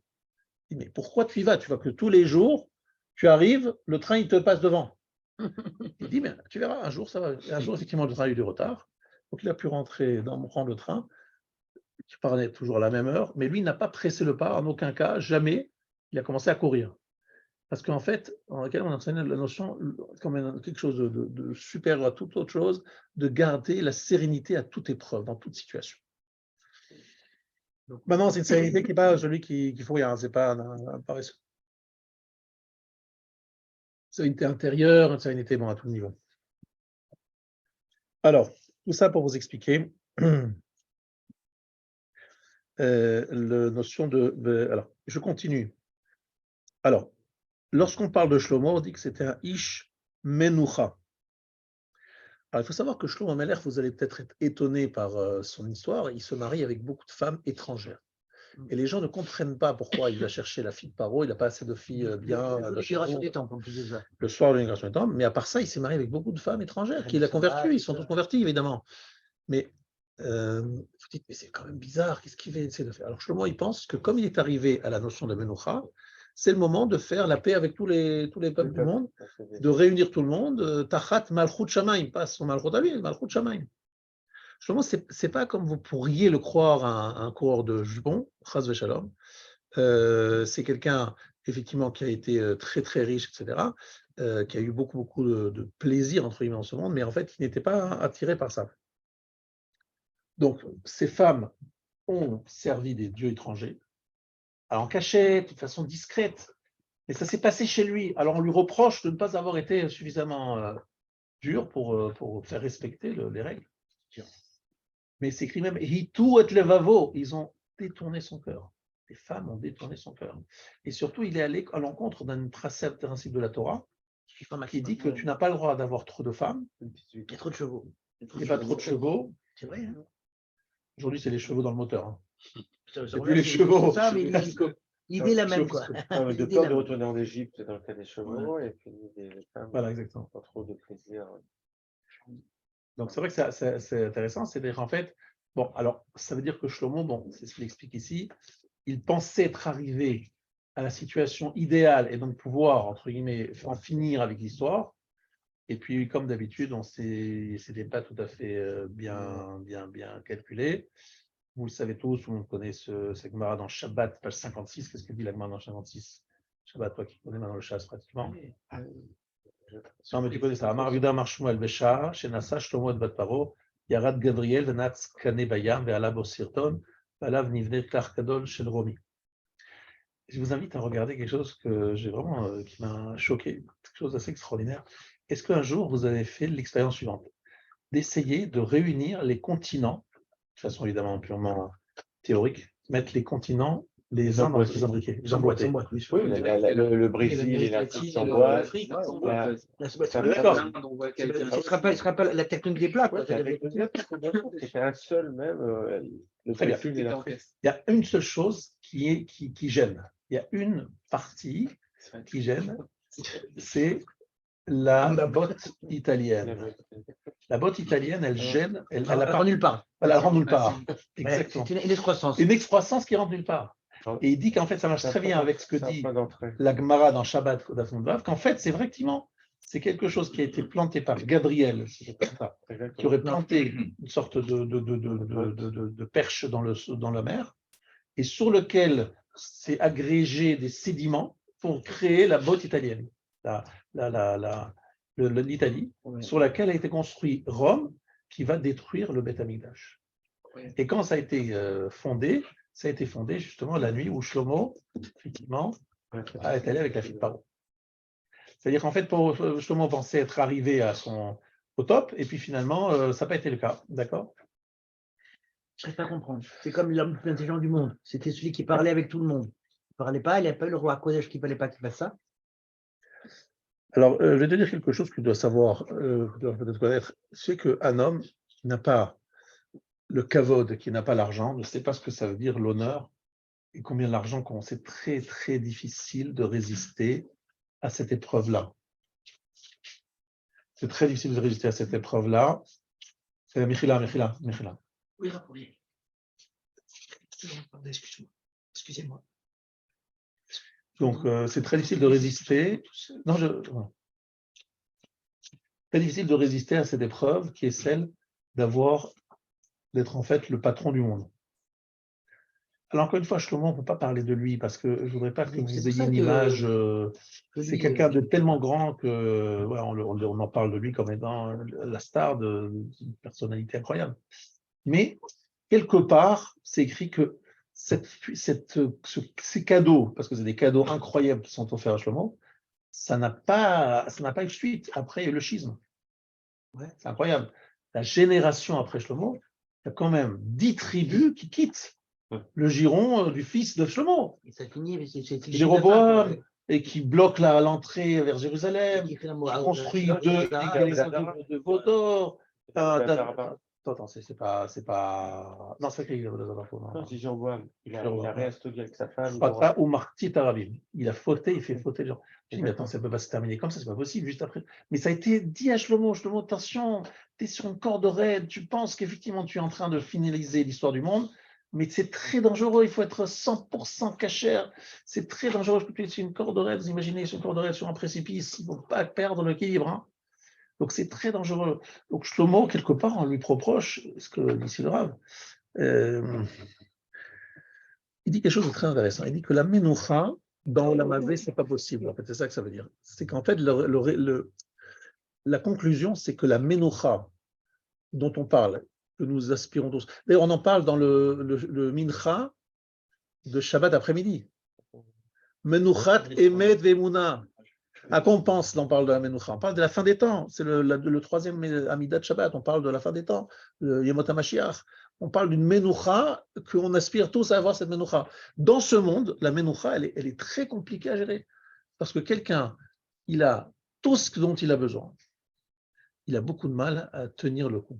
Il dit, mais pourquoi tu y vas? Tu vois que tous les jours, tu arrives, le train, il te passe devant. Il dit, mais tu verras, un jour, ça va. Et un jour, effectivement, le train a eu du retard. Donc il a pu rentrer prendre le train. Qui parlait toujours à la même heure, mais lui n'a pas pressé le pas, en aucun cas, jamais, il a commencé à courir. Parce qu'en fait, dans laquelle on enseigne la notion, comme quelque chose de supérieur à toute autre chose, de garder la sérénité à toute épreuve, dans toute situation. Donc, maintenant, c'est une sérénité qui n'est pas celui qui ne faut rien, ce n'est pas un paresseux. Sérénité intérieure, une sérénité à tout niveau. Alors, tout ça pour vous expliquer la notion alors, je continue. Alors, lorsqu'on parle de Shlomo, on dit que c'était un Ish Menucha. Alors, il faut savoir que Shlomo Amelech, vous allez peut-être être étonné par son histoire, il se marie avec beaucoup de femmes étrangères. Et les gens ne comprennent pas pourquoi il va chercher la fille de Paro, il n'a pas assez de filles bien. Le soir de l'immigration des temples, mais à part ça, il s'est marié avec beaucoup de femmes étrangères qu'il a converties, ils sont tous convertis évidemment. Mais vous dites, mais c'est quand même bizarre, qu'est-ce qu'il va essayer de faire? Alors Shlomo, il pense que comme il est arrivé à la notion de Menucha, c'est le moment de faire la paix avec tous les peuples du monde, de réunir tout le monde, Tachat Malchut Shamaim, pas son Malchut Avim, Malchut Shamaim. Shlomo, c'est pas comme vous pourriez le croire un coureur de jupons, Chas Veshalom. C'est quelqu'un, effectivement, qui a été très très riche, etc., qui a eu beaucoup de plaisir, entre guillemets, dans ce monde, mais en fait, qui n'était pas attiré par ça. Donc, ces femmes ont servi des dieux étrangers, en cachette, de façon discrète, mais ça s'est passé chez lui. Alors, on lui reproche de ne pas avoir été suffisamment dur pour faire respecter les règles. Mais c'est écrit même, Hitou et levavo, ils ont détourné son cœur. Les femmes ont détourné son cœur. Et surtout, il est allé à l'encontre d'un principe de la Torah qui dit que tu n'as pas le droit d'avoir trop de femmes. Il y a trop de chevaux. Il n'y a pas trop de chevaux. C'est vrai. Hein. Aujourd'hui, c'est les chevaux dans le moteur. Hein. C'est plus les chevaux. Ça, mais l'idée est la même. Quoi. De peur de retourner en Égypte dans le cas des chevaux, et puis des femmes. Voilà, exactement. Pas trop de plaisir. Donc, c'est vrai que c'est intéressant. C'est-à-dire, en fait, bon, alors, ça veut dire que Shlomo, bon, c'est ce qu'il explique ici, il pensait être arrivé à la situation idéale et donc pouvoir, entre guillemets, en finir avec l'histoire. Et puis, comme d'habitude, c'était pas tout à fait bien calculé. Vous le savez tous, tout le monde connaît ce Gemara dans Shabbat, page 56. Qu'est-ce que dit la Gemara dans 56? Shabbat, toi qui connais maintenant le chasse pratiquement. Non, mais tu connais ça. Amar Yuda Amar Shmuel Besha, Shenasa Shlomo et Bat Paro, Yarad Gabriel, Venatz Kane Bayam, Ve'alav Osirton, Ve'alav Nivne Klach Kadol Shel Romi. Je vous invite à regarder quelque chose que j'ai vraiment, qui m'a choqué, quelque chose d'assez extraordinaire. Est-ce qu'un jour vous avez fait l'expérience suivante, d'essayer de réunir les continents, de façon évidemment purement théorique, mettre les continents les uns dans les imbriqués, les emboîtés. Oui, Oui, le Brésil et l'Afrique s'emboîtent. D'accord. Ce sera pas la technique des plats, quoi. C'était un seul même, le Très bien. Brésil et l'Afrique. Il y a une seule chose qui gêne. Il y a une partie qui gêne, c'est la botte italienne. La botte italienne, elle gêne. Elle rend nulle part. Elle rend nulle part. Exactement. C'est une excroissance. Une excroissance qui rentre nulle part. Et il dit qu'en fait, ça marche très bien avec ce que dit la Gemara dans Shabbat Kodash Vav, qu'en fait, c'est vrai qu'effectivement, c'est quelque chose qui a été planté par Gabriel, qui aurait planté une sorte de perche dans la mer, et sur lequel s'est agrégé des sédiments pour créer la botte italienne, l'Italie, sur laquelle a été construit Rome, qui va détruire le Beth Amikdash. Et quand ça a été fondé, ça a été fondé justement la nuit où Shlomo, effectivement, est allé avec la fille de Paro. C'est-à-dire qu'en fait, Shlomo pensait être arrivé au top, et puis finalement, ça n'a pas été le cas. D'accord? Je ne peux pas comprendre. C'est comme l'homme le plus intelligent du monde. C'était celui qui parlait avec tout le monde. Il ne parlait pas, il n'y a pas eu le roi Kodesh qui ne fallait pas qu'il fasse ça. Alors, je vais te dire quelque chose que tu dois savoir, que tu dois peut-être connaître. C'est qu'un homme qui n'a pas le kavod, qui n'a pas l'argent, ne sait pas ce que ça veut dire l'honneur et combien l'argent compte. C'est très, très difficile de résister à cette épreuve-là. C'est très difficile de résister à cette épreuve-là. C'est Michila. Oui, rappelez. Excusez-moi. Donc, c'est très difficile de résister. Très difficile de résister à cette épreuve qui est celle d'être en fait le patron du monde. Alors, encore une fois, Shlomo, on ne peut pas parler de lui parce que je ne voudrais pas que vous ayez une image. C'est quelqu'un de tellement grand que on en parle de lui comme étant la star d'une personnalité incroyable. Mais, quelque part, c'est écrit que ces cadeaux, parce que c'est des cadeaux incroyables qui sont offerts à Shlomo, ça n'a pas eu de suite. Après, il y a eu le schisme. Ouais, c'est incroyable. La génération après Shlomo, il y a quand même 10 tribus qui quittent le giron du fils de Shlomo. Et ça finit avec Jéroboam, et qui bloque l'entrée vers Jérusalem, qui construit de Vaudor. Attends, c'est pas. Non, c'est écrit. Non, c'est Jéroboam. Il a réinstauré avec sa femme. Ou Martit Arabim. Il a fauté, il fait fauter les gens. Je dis, mais attends, ça ne peut pas se terminer comme ça, c'est pas possible, juste après. Mais ça a été dit à Shlomo, attention, tu es sur une corde raide, tu penses qu'effectivement tu es en train de finaliser l'histoire du monde, mais c'est très dangereux, il faut être 100% cachère, c'est très dangereux, je peux tu es sur une corde raide, vous imaginez, sur une corde raide, sur un précipice, il ne faut pas perdre l'équilibre. Hein. Donc c'est très dangereux. Donc Shlomo, quelque part, on lui reproche, ce que dit le Rav, il dit quelque chose de très intéressant. Il dit que la menoucha, dans la mazé, ce n'est pas possible. En fait, c'est ça que ça veut dire. C'est qu'en fait, la conclusion, c'est que la menoucha dont on parle, que nous aspirons tous. D'ailleurs, on en parle dans le mincha de Shabbat après-midi. Menouchat emet ve'emuna. À quoi on pense là, on parle de la menoucha? On parle de la fin des temps. C'est le troisième Amidat de Shabbat. On parle de la fin des temps, le Yemot HaMashiach. On parle d'une menoucha qu'on aspire tous à avoir, cette menoucha. Dans ce monde, la menoucha, elle est très compliquée à gérer. Parce que quelqu'un, il a tout ce dont il a besoin. Il a beaucoup de mal à tenir le coup.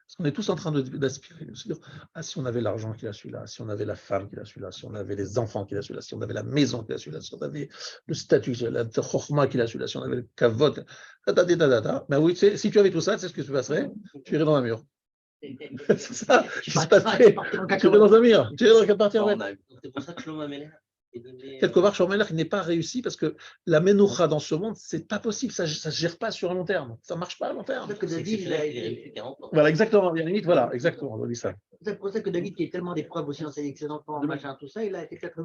Parce qu'on est tous en train d'aspirer, de se dire, ah, si on avait l'argent qu'il a celui-là, si on avait la femme qu'il a celui-là, si on avait les enfants qu'il a celui-là, si on avait la maison qu'il a celui-là, si on avait le statut, la chorma qu'il a celui-là, si on avait le kavod, ben oui, si tu avais tout ça, c'est ce que tu passerais, tu irais dans un mur. C'est ça qui se passerait. Tu irais dans un mur. Tu irais dans partir. C'est pour ça que Shlomo Amelech. Quelque part, Shlomo Amelech n'est pas réussi parce que la menoucha dans ce monde, c'est pas possible, ça ne se gère pas sur un long terme, ça ne marche pas à long terme. Voilà, exactement, il y a une limite, voilà, exactement, on dit ça. C'est pour ça que David, qui a tellement d'épreuves aussi avec ses enfants, machin, tout ça, il a été peut-être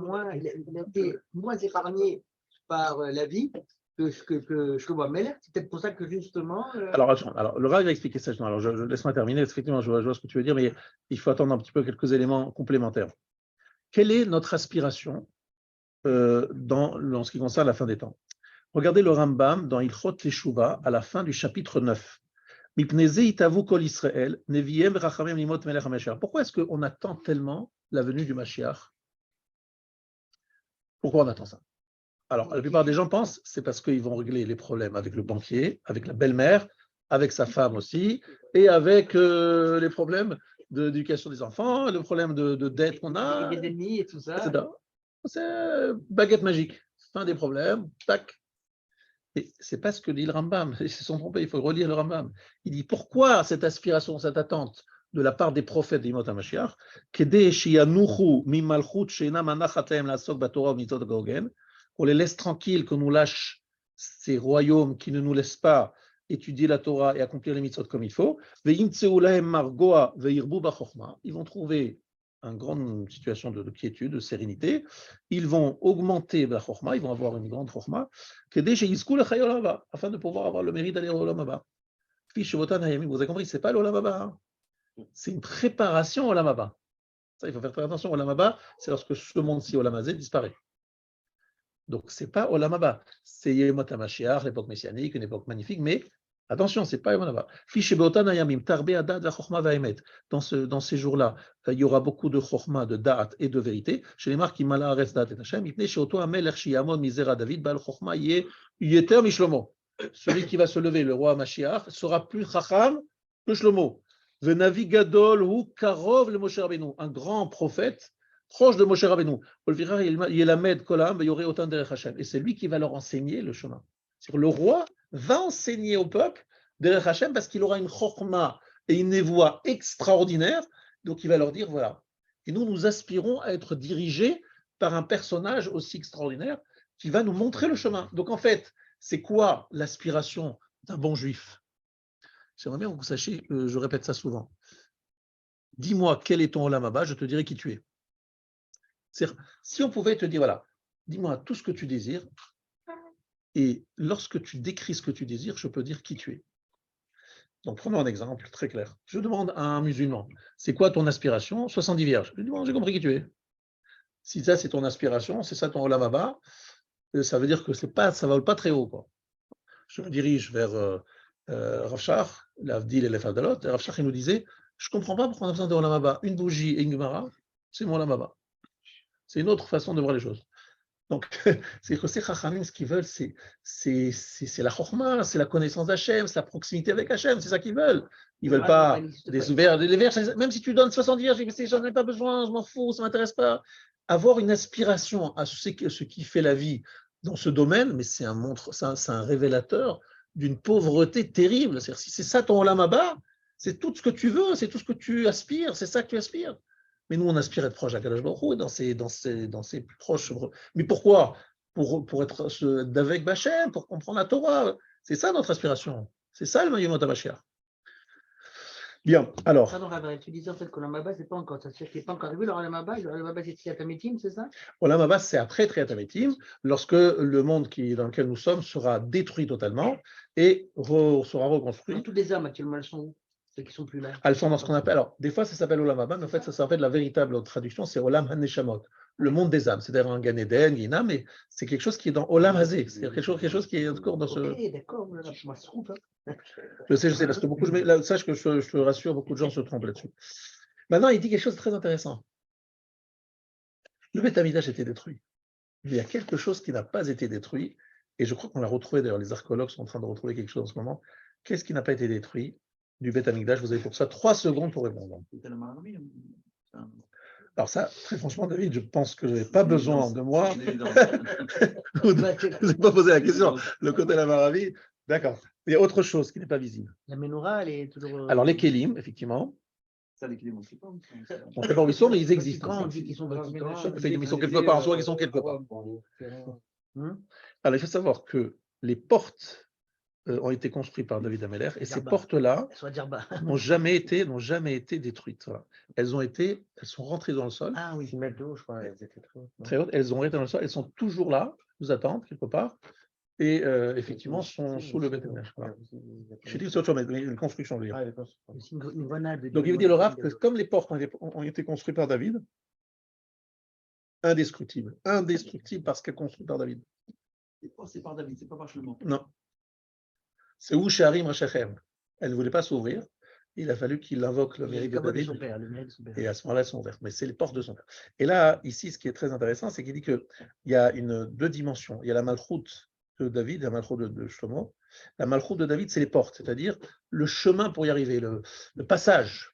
moins épargné par la vie que Shlomo Amelech. C'est peut-être pour ça que justement. Alors le Rav va expliquer ça. Alors, laisse-moi terminer. Effectivement, je vois ce que tu veux dire, mais il faut attendre un petit peu quelques éléments complémentaires. Quelle est notre aspiration dans ce qui concerne la fin des temps? Regardez le Rambam dans Ilchot Teshuva à la fin du chapitre 9. Pourquoi est-ce qu'on attend tellement la venue du Mashiach? Pourquoi on attend ça? Alors, la plupart des gens pensent c'est parce qu'ils vont régler les problèmes avec le banquier, avec la belle-mère, avec sa femme aussi, et avec les problèmes d'éducation des enfants, le problème de dette qu'on a, des ennemis et tout ça. etc. C'est baguette magique. Fin des problèmes, tac. Et c'est pas ce que dit le Rambam. Ils se sont trompés, il faut relire le Rambam. Il dit pourquoi cette aspiration, cette attente de la part des prophètes d'Imot HaMashiach, qu'on les laisse tranquilles, qu'on nous lâche ces royaumes qui ne nous laissent pas étudier la Torah et accomplir les mitzvot comme il faut. Ils vont trouver une grande situation de quiétude, de sérénité. Ils vont augmenter la chorma, ils vont avoir une grande chorma, afin de pouvoir avoir le mérite d'aller au Olam Haba. Vous avez compris, ce n'est pas l'Olam Haba, hein. C'est une préparation au Olam Haba. Ça, il faut faire très attention. Olam Haba, c'est lorsque ce monde-ci, Olam Hazé, disparaît. Donc, ce n'est pas Olam Haba. C'est Yemot HaMashiach, l'époque messianique, une époque magnifique, mais attention, ce n'est pas Olam Haba. Dans ces jours-là, il y aura beaucoup de chorma, de da'at et de vérité. Chez les marques, il m'a da'at et Hashem, David, Baal chorma, yeter mishlomo. Celui qui va se lever, le roi Mashiach, sera plus chacham que Shlomo. Venavi gadol hu karov le Moshe Rabbeinu, un grand prophète proche de Moshe Rabbeinu. Et c'est lui qui va leur enseigner le chemin. Le roi va enseigner au peuple derech Hashem parce qu'il aura une chorma et une voix extraordinaire. Donc il va leur dire voilà. Et nous aspirons à être dirigés par un personnage aussi extraordinaire qui va nous montrer le chemin. Donc en fait, c'est quoi l'aspiration d'un bon juif? J'aimerais bien que vous sachiez, je répète ça souvent. Dis-moi quel est ton Olam Haba, je te dirai qui tu es. C'est-à-dire, si on pouvait te dire, voilà, dis-moi tout ce que tu désires, et lorsque tu décris ce que tu désires, je peux dire qui tu es. Donc prenons un exemple très clair. Je demande à un musulman, c'est quoi ton aspiration? 70 vierges. Je lui dis, bon, j'ai compris qui tu es. Si ça c'est ton aspiration, c'est ça ton Olam Haba, ça veut dire que ça ne vole pas très haut, quoi. Je me dirige vers Rav Shach, l'Avdil et l'Efadalot, et Rav Shach, il nous disait, je ne comprends pas pourquoi on a besoin de Olam Haba. Une bougie et une Gemara, c'est mon Olam Haba. C'est une autre façon de voir les choses. Donc, c'est que ces Chachamim, ce qu'ils veulent, c'est la Chokhmah, c'est la connaissance d'Hachem, c'est la proximité avec Hachem, c'est ça qu'ils veulent. Ils ne veulent pas des vers, même si tu donnes 70 vierges, j'en ai pas besoin, je m'en fous, ça ne m'intéresse pas. Avoir une aspiration à ce qui fait la vie dans ce domaine, mais c'est un révélateur d'une pauvreté terrible. C'est-à-dire, si c'est ça ton Olam Haba, c'est tout ce que tu veux, c'est tout ce que tu aspires, c'est ça que tu aspires. Mais nous, on aspire à être proche d'Akadosh Baruch Hu et dans ses plus proches. Mais pourquoi? Pour être d'avec Bachem, pour comprendre la Torah. C'est ça notre aspiration. C'est ça le Yemot HaMashiach. Bien, alors. Pardon, Rabbi, tu disais en fait que l'Olam Haba, c'est pas encore, ça n'est pas encore arrivé. L'Olam Haba, c'est Triat HaMetim, c'est ça? L'Olam Haba, c'est après Triat HaMetim, lorsque le monde dans lequel nous sommes sera détruit totalement et sera reconstruit. Toutes les âmes actuellement, elles sont où? Ceux qui sont plus là. Elles sont dans ce qu'on appelle, alors des fois ça s'appelle Olam Haba, mais en fait ça s'appelle la véritable traduction, c'est Olam HaNeshamot, le monde des âmes, c'est-à-dire un Gan Eden, Yina, mais c'est quelque chose qui est dans Olam Hazé, c'est-à-dire quelque chose qui est encore dans ce. Ok, d'accord, je m'en trouve. Je sais, parce que sache que je te rassure, beaucoup de gens se trompent là-dessus. Maintenant, il dit quelque chose de très intéressant. Le Beth Amikdash a été détruit. Mais il y a quelque chose qui n'a pas été détruit, et je crois qu'on l'a retrouvé, d'ailleurs les archéologues sont en train de retrouver quelque chose en ce moment. Qu'est-ce qui n'a pas été détruit du Beth Amikdash? Vous avez pour ça 3 secondes pour répondre. Alors ça, très franchement, David, je pense que je n'ai pas besoin de moi. Vous n'avez pas posé la question. Le côté de la Maravi, d'accord. Il y a autre chose qui n'est pas visible. La menorah, elle est toujours. Alors les Kélim, effectivement. Ça, les Kélim, on ne sait pas. On ne sait pas où ils sont, mais ils existent. Quand on dit qu'ils sont Vatican, ils sont quelque part, soit ils sont quelque part. Alors il faut savoir que les portes ont été construites par David Ameller et ces portes-là n'ont jamais été détruites. Voilà. Elles sont rentrées dans le sol. Ah oui, je crois, elles étaient très hautes. Elles ont été dans le sol. Elles sont toujours là, nous attendent quelque part, et effectivement sont sous le Beth Amikdash. Voilà. Je dis que c'est autre chose, mais une construction. Donc il veut dire le Rav que comme les portes ont été construites par David, indestructibles parce qu'elles sont construites par David. C'est par David, c'est pas par Shlomo. Non. C'est où Sharim Rachechem. Elle ne voulait pas s'ouvrir. Il a fallu qu'il invoque le mérite de Comme de David. son père, le mérite de son père. Et à ce moment-là, elles sont ouvertes. Mais c'est les portes de son père. Et là, ici, ce qui est très intéressant, c'est qu'il dit qu'il y a deux dimensions. Il y a la malchoute de David et la malchoute de Shlomo. La malchoute de David, c'est les portes, c'est-à-dire le chemin pour y arriver, le passage.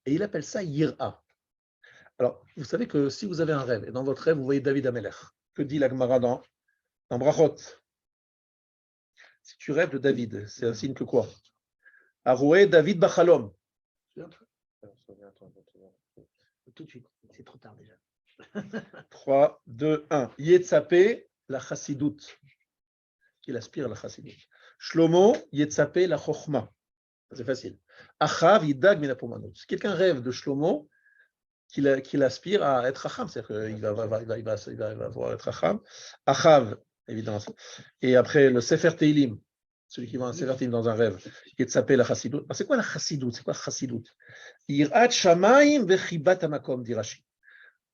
Et il appelle ça Yir'a. Alors, vous savez que si vous avez un rêve, et dans votre rêve, vous voyez David Amelech, que dit la Gemara dans Brachot? Si tu rêves de David, c'est un signe que quoi? Aroué David Bachalom. Tout de suite, c'est trop tard déjà. 3, 2, 1. Yetzapé, la chassidout. Il aspire à la chassidout. Shlomo, Yetzapé, la chokhma. C'est facile. Achav, Yidag, minapomanot. Si quelqu'un rêve de Shlomo, qu'il aspire à être Acham, c'est-à-dire qu'il va avoir être Acham. Achav, évidemment. Et après, le Sefer Teilim, celui qui va un Sefer Teilim dans un rêve, Yetzapé, la chassidout. C'est quoi la chassidout? C'est quoi la chassidout? Yirat shamayim vechibat hamakom, dit Rashi.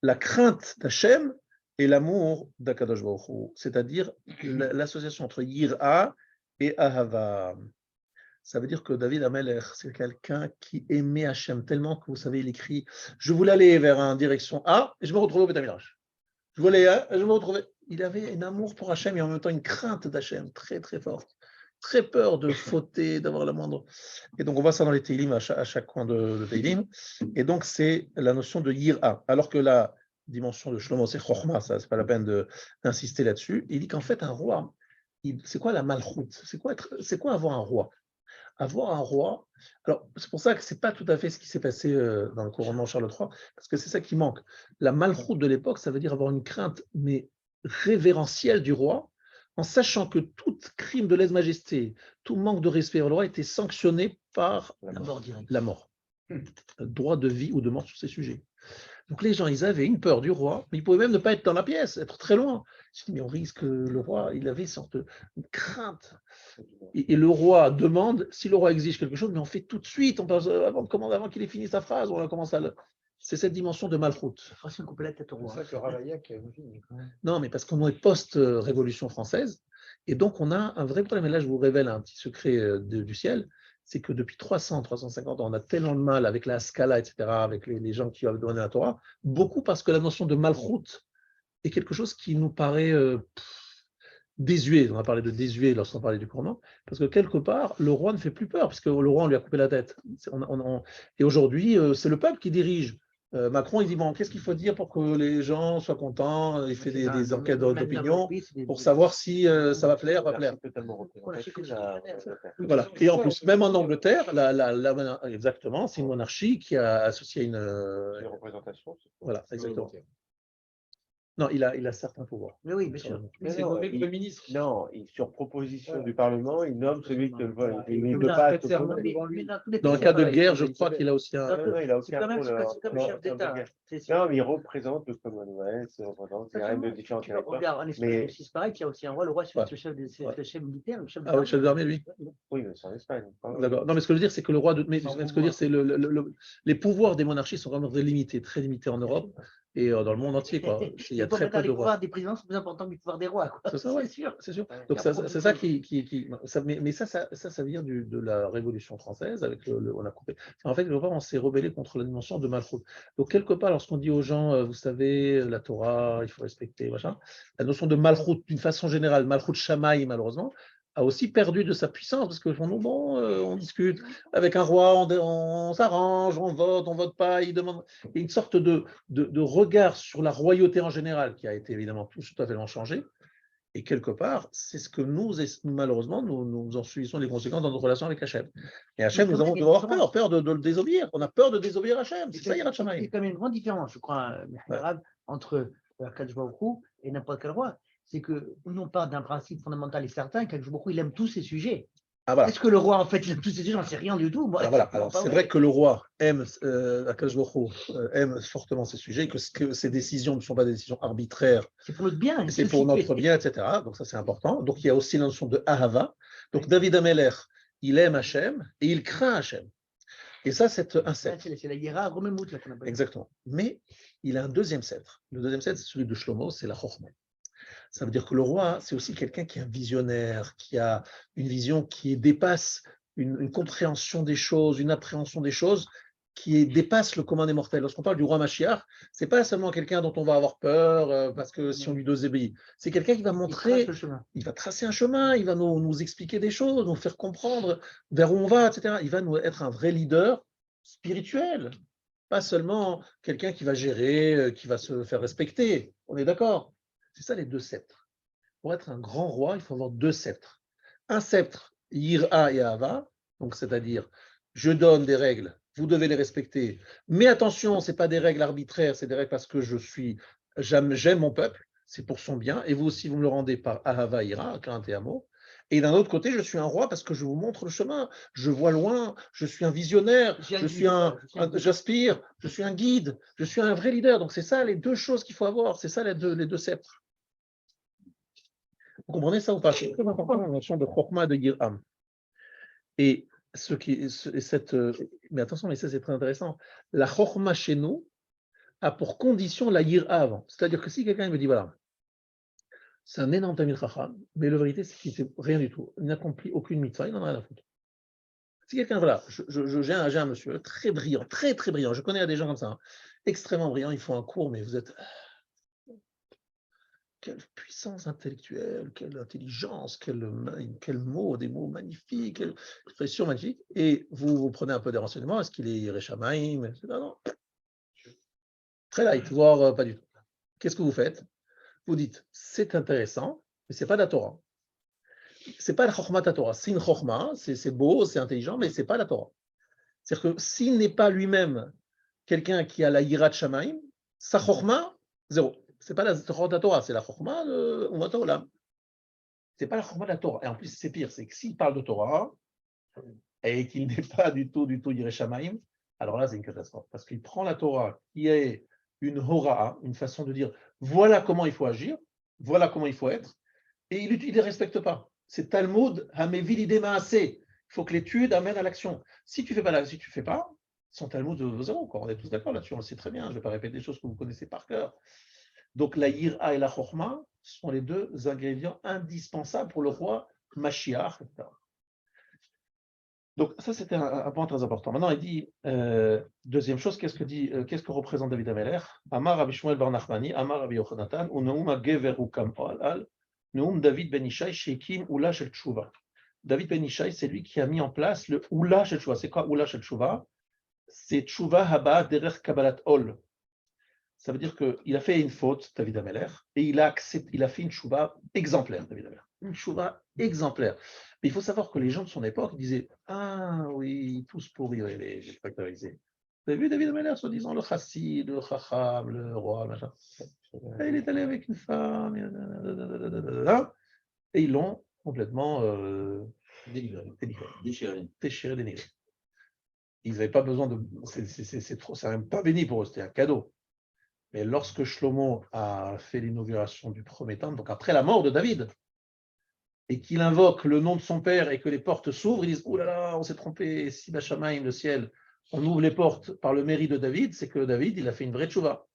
La crainte d'Hachem et l'amour d'Akadosh Baruch Hu, c'est-à-dire l'association entre Yir'a et Ahava. Ça veut dire que David Amelech, c'est quelqu'un qui aimait Hachem tellement que, vous savez, il écrit « Je voulais aller vers une direction A et je me retrouvais au Beth Midrash. Je voulais A et je me retrouvais… » Il avait un amour pour Hachem et en même temps une crainte d'Hachem très très forte. Très peur de fauter, d'avoir la moindre… Et donc on voit ça dans les Teilim, à chaque coin de Teilim. Et donc c'est la notion de Yir'a. Alors que la dimension de Shlomo, c'est Chokhma, ça, c'est pas la peine d'insister là-dessus. Il dit qu'en fait un roi, c'est quoi la malchoute? C'est quoi avoir un roi? Avoir un roi, alors c'est pour ça que c'est pas tout à fait ce qui s'est passé dans le couronnement Charles III, parce que c'est ça qui manque. La malchoute de l'époque, ça veut dire avoir une crainte, mais révérentielle du roi, en sachant que tout crime de lèse-majesté, tout manque de respect au roi était sanctionné par la mort. Droit de vie ou de mort sur ces sujets. Donc les gens, ils avaient une peur du roi, mais ils pouvaient même ne pas être dans la pièce, être très loin. Mais on risque, le roi, il avait une sorte de crainte. Et le roi demande, si le roi exige quelque chose, mais on fait tout de suite, on passe avant qu'il ait fini sa phrase, on commence à le… C'est cette dimension de malchoute. Franchement, couper la tête au roi. C'est ça que Ravaillac a vu. Non, mais parce qu'on est post-révolution française, et donc on a un vrai problème. Et là, je vous révèle un petit secret du ciel, c'est que depuis 350 ans, on a tellement de mal avec la Scala, etc., avec les gens qui ont donné la Torah, beaucoup parce que la notion de malchoute est quelque chose qui nous paraît désuet. On a parlé de désuet lorsqu'on parlait du couronnement, parce que quelque part, le roi ne fait plus peur, puisque le roi, on lui a coupé la tête. Et aujourd'hui, c'est le peuple qui dirige. Macron, il dit, bon, qu'est-ce qu'il faut dire pour que les gens soient contents? Il fait des enquêtes d'opinion pour savoir si ça va plaire, pas plaire. Voilà. Et en plus, même en Angleterre, exactement, c'est une monarchie qui a associé une représentation. Voilà, exactement. Non, il a certains pouvoirs. Mais oui, bien sûr. C'est nommé Premier ministre. Non, sur proposition du Parlement, il nomme celui que il ne peut Dans- pas. Dans le cas de guerre, je crois qu'il a aussi un. Non, il a C'est aucun quand même rôle. c'est comme le chef d'État. Non, mais il représente le Commonwealth, il représente les règles de différents territoires. Regarde, en Espagne aussi, c'est pareil, il y a aussi un roi. Le roi, c'est le chef militaire, le chef Ah oui, chef d'armée, lui. Oui, mais c'est en Espagne. D'accord. Non, mais ce que je veux dire, c'est que le roi mais ce que je veux dire, c'est les pouvoirs des monarchies sont vraiment très limités en Europe et dans le monde entier, quoi. Il y a très peu de Les pouvoirs rois. des présidents sont plus importants que les pouvoirs des rois. C'est ça, ouais. C'est sûr. C'est sûr. Donc c'est ça mais ça vient de la Révolution française avec on a coupé. En fait, on s'est rebellé contre la dimension de malchoute. Donc quelque part, lorsqu'on dit aux gens, vous savez, la Torah, il faut respecter, machin, la notion de malchoute, d'une façon générale, malchoute shamaï, malheureusement, a aussi perdu de sa puissance parce que on discute avec un roi, on s'arrange, on vote pas, il demande. Il y a une sorte de regard sur la royauté en général qui a été évidemment tout à fait changé. Et quelque part, c'est ce que nous malheureusement, nous en subissons les conséquences dans notre relation avec Hachem. Et Hachem, nous avons peur de le désobéir. On a peur de désobéir Hachem. C'est ça, Yirat Shamayim. Il y a quand même une grande différence, je crois, entre Akadosh Baruch Hu et n'importe quel roi. C'est que nous on parle d'un principe fondamental et certain qu'Akadosh Baruch Hu, il aime tous ses sujets. Ah, voilà. Est-ce que le roi, en fait, il aime tous ses sujets? J'en sais rien du tout. Alors, c'est vrai que le roi aime, Akadosh Baruch Hu, aime fortement ses sujets, que ses décisions ne sont pas des décisions arbitraires. C'est pour notre bien. C'est pour notre bien, etc. Donc ça, c'est important. Donc il y a aussi la notion de Ahava. Donc David Amelech, il aime Hachem et il craint Hachem. Et ça, c'est un sceptre. C'est la hiéra Romemout. Exactement. Mais il a un deuxième sceptre. Le deuxième sceptre, c'est celui de Shlomo, c'est la Chokhmah. Ça veut dire que le roi, c'est aussi quelqu'un qui est un visionnaire, qui a une vision qui dépasse une compréhension des choses, une appréhension des choses qui dépasse le commun des mortels. Lorsqu'on parle du roi Mashiach, ce n'est pas seulement quelqu'un dont on va avoir peur parce que si on lui désobéit. C'est quelqu'un qui va montrer, il va tracer un chemin, il va nous expliquer des choses, nous faire comprendre vers où on va, etc. Il va nous être un vrai leader spirituel, pas seulement quelqu'un qui va gérer, qui va se faire respecter. On est d'accord? C'est ça les deux sceptres. Pour être un grand roi, il faut avoir deux sceptres. Un sceptre, Yira et Ahava, donc c'est-à-dire je donne des règles, vous devez les respecter. Mais attention, ce n'est pas des règles arbitraires, c'est des règles parce que j'aime mon peuple, c'est pour son bien, et vous aussi, vous me le rendez par Ahava, Ira, crainte et amour. Et d'un autre côté, je suis un roi parce que je vous montre le chemin, je vois loin, je suis un visionnaire, j'aspire, je suis un guide, je suis un vrai leader. Donc c'est ça les deux choses qu'il faut avoir, c'est ça les deux sceptres. Vous comprenez ça ou pas? C'est très important la notion de Chokma de Yiram. Et mais attention, mais ça c'est très intéressant. La Chokma chez nous a pour condition la Yira avant. C'est-à-dire que si quelqu'un me dit voilà, c'est un énorme Tamil Chacham, mais la vérité c'est qu'il ne fait rien du tout, il n'accomplit aucune mitzvah, il n'en a rien à foutre. Si quelqu'un, voilà, j'ai un monsieur très brillant, très très brillant, je connais des gens comme ça, hein, extrêmement brillants, ils font un cours, mais vous êtes. Quelle puissance intellectuelle, quelle intelligence, quel mot, des mots magnifiques, quelle expression magnifique. Et vous prenez un peu des renseignements, est-ce qu'il est Yereshamaim? Non. Très light, voire pas du tout. Qu'est-ce que vous faites? Vous dites, c'est intéressant, mais ce n'est pas la Torah. Ce n'est pas la Chokhmat Torah. C'est une Chokhma, c'est beau, c'est intelligent, mais ce n'est pas la Torah. C'est-à-dire que s'il n'est pas lui-même quelqu'un qui a la Yirat Shamaim, sa Chokhma, zéro. Ce n'est pas la Torah, c'est la Chokhma de Umat Haolam. Ce n'est pas la Chokhma de la Torah. Et en plus, c'est pire, c'est que s'il parle de Torah et qu'il n'est pas du tout Yireh Shamaim, alors là, c'est une catastrophe. Parce qu'il prend la Torah qui est une Hora'a, une façon de dire voilà comment il faut agir, voilà comment il faut être, et il ne les respecte pas. C'est Talmud Hamevil Idema Aseh. Il faut que l'étude amène à l'action. Si tu ne fais pas, son Talmud de zéro. On est tous d'accord là-dessus, on le sait très bien. Je ne vais pas répéter des choses que vous connaissez par cœur. Donc la Yira et la Chokhma sont les deux ingrédients indispensables pour le roi Mashiach, etc. Donc ça c'était un point très important. Maintenant il dit, deuxième chose, qu'est-ce que représente David Ameler? Amar Rabbi Shmuel bar Nachmani, Amar Rabbi Yochanan, Unaum HaGever Ukam Al, Neum David ben Ishai Shekim Ula Shel Tshuva. David ben Ishai, c'est lui qui a mis en place le Ula Shel Tshuva. C'est quoi Ula Shel Tshuva? C'est Tshuva Haba Derech Kabbalat Ol. Ça veut dire qu'il a fait une faute, David Ameler, et il a fait une chouva exemplaire, David Ameler. Une chouva exemplaire. Mais il faut savoir que les gens de son époque disaient ah oui, tous pourris, les factorisés. Vous avez vu David Ameler, soi-disant le chassid, le chacham, le roi, machin. Et il est allé avec une femme, et ils l'ont complètement déchiré, dénigré. Ils n'avaient pas besoin de. C'est même pas béni pour eux, c'était un cadeau. Mais lorsque Shlomo a fait l'inauguration du premier temple, donc après la mort de David, et qu'il invoque le nom de son père et que les portes s'ouvrent, ils disent « Oh là là, on s'est trompé, si Bachamaïm, le ciel, on ouvre les portes par le mérite de David, c'est que David, il a fait une vraie tchouva. »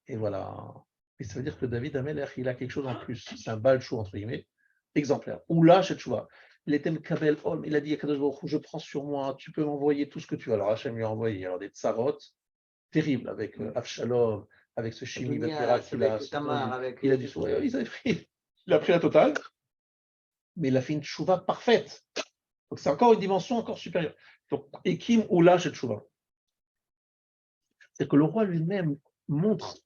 Et voilà. Et ça veut dire que David Amelech, il a quelque chose en plus. C'est un balchou, entre guillemets, exemplaire. Ou là, chez tchouva. Il était Mekabel Om, il a dit à Kadosh Baruch Hu, je prends sur moi, tu peux m'envoyer tout ce que tu veux. Alors Hachem lui a envoyé des tsarot terribles avec Avshalom, avec ce Shimi Betera qu'il a. Il a dit, il a pris la totale, mais il a fait une tchouva parfaite. Donc c'est encore une dimension encore supérieure. Donc, Ekim Oula chez tchouva. C'est que le roi lui-même montre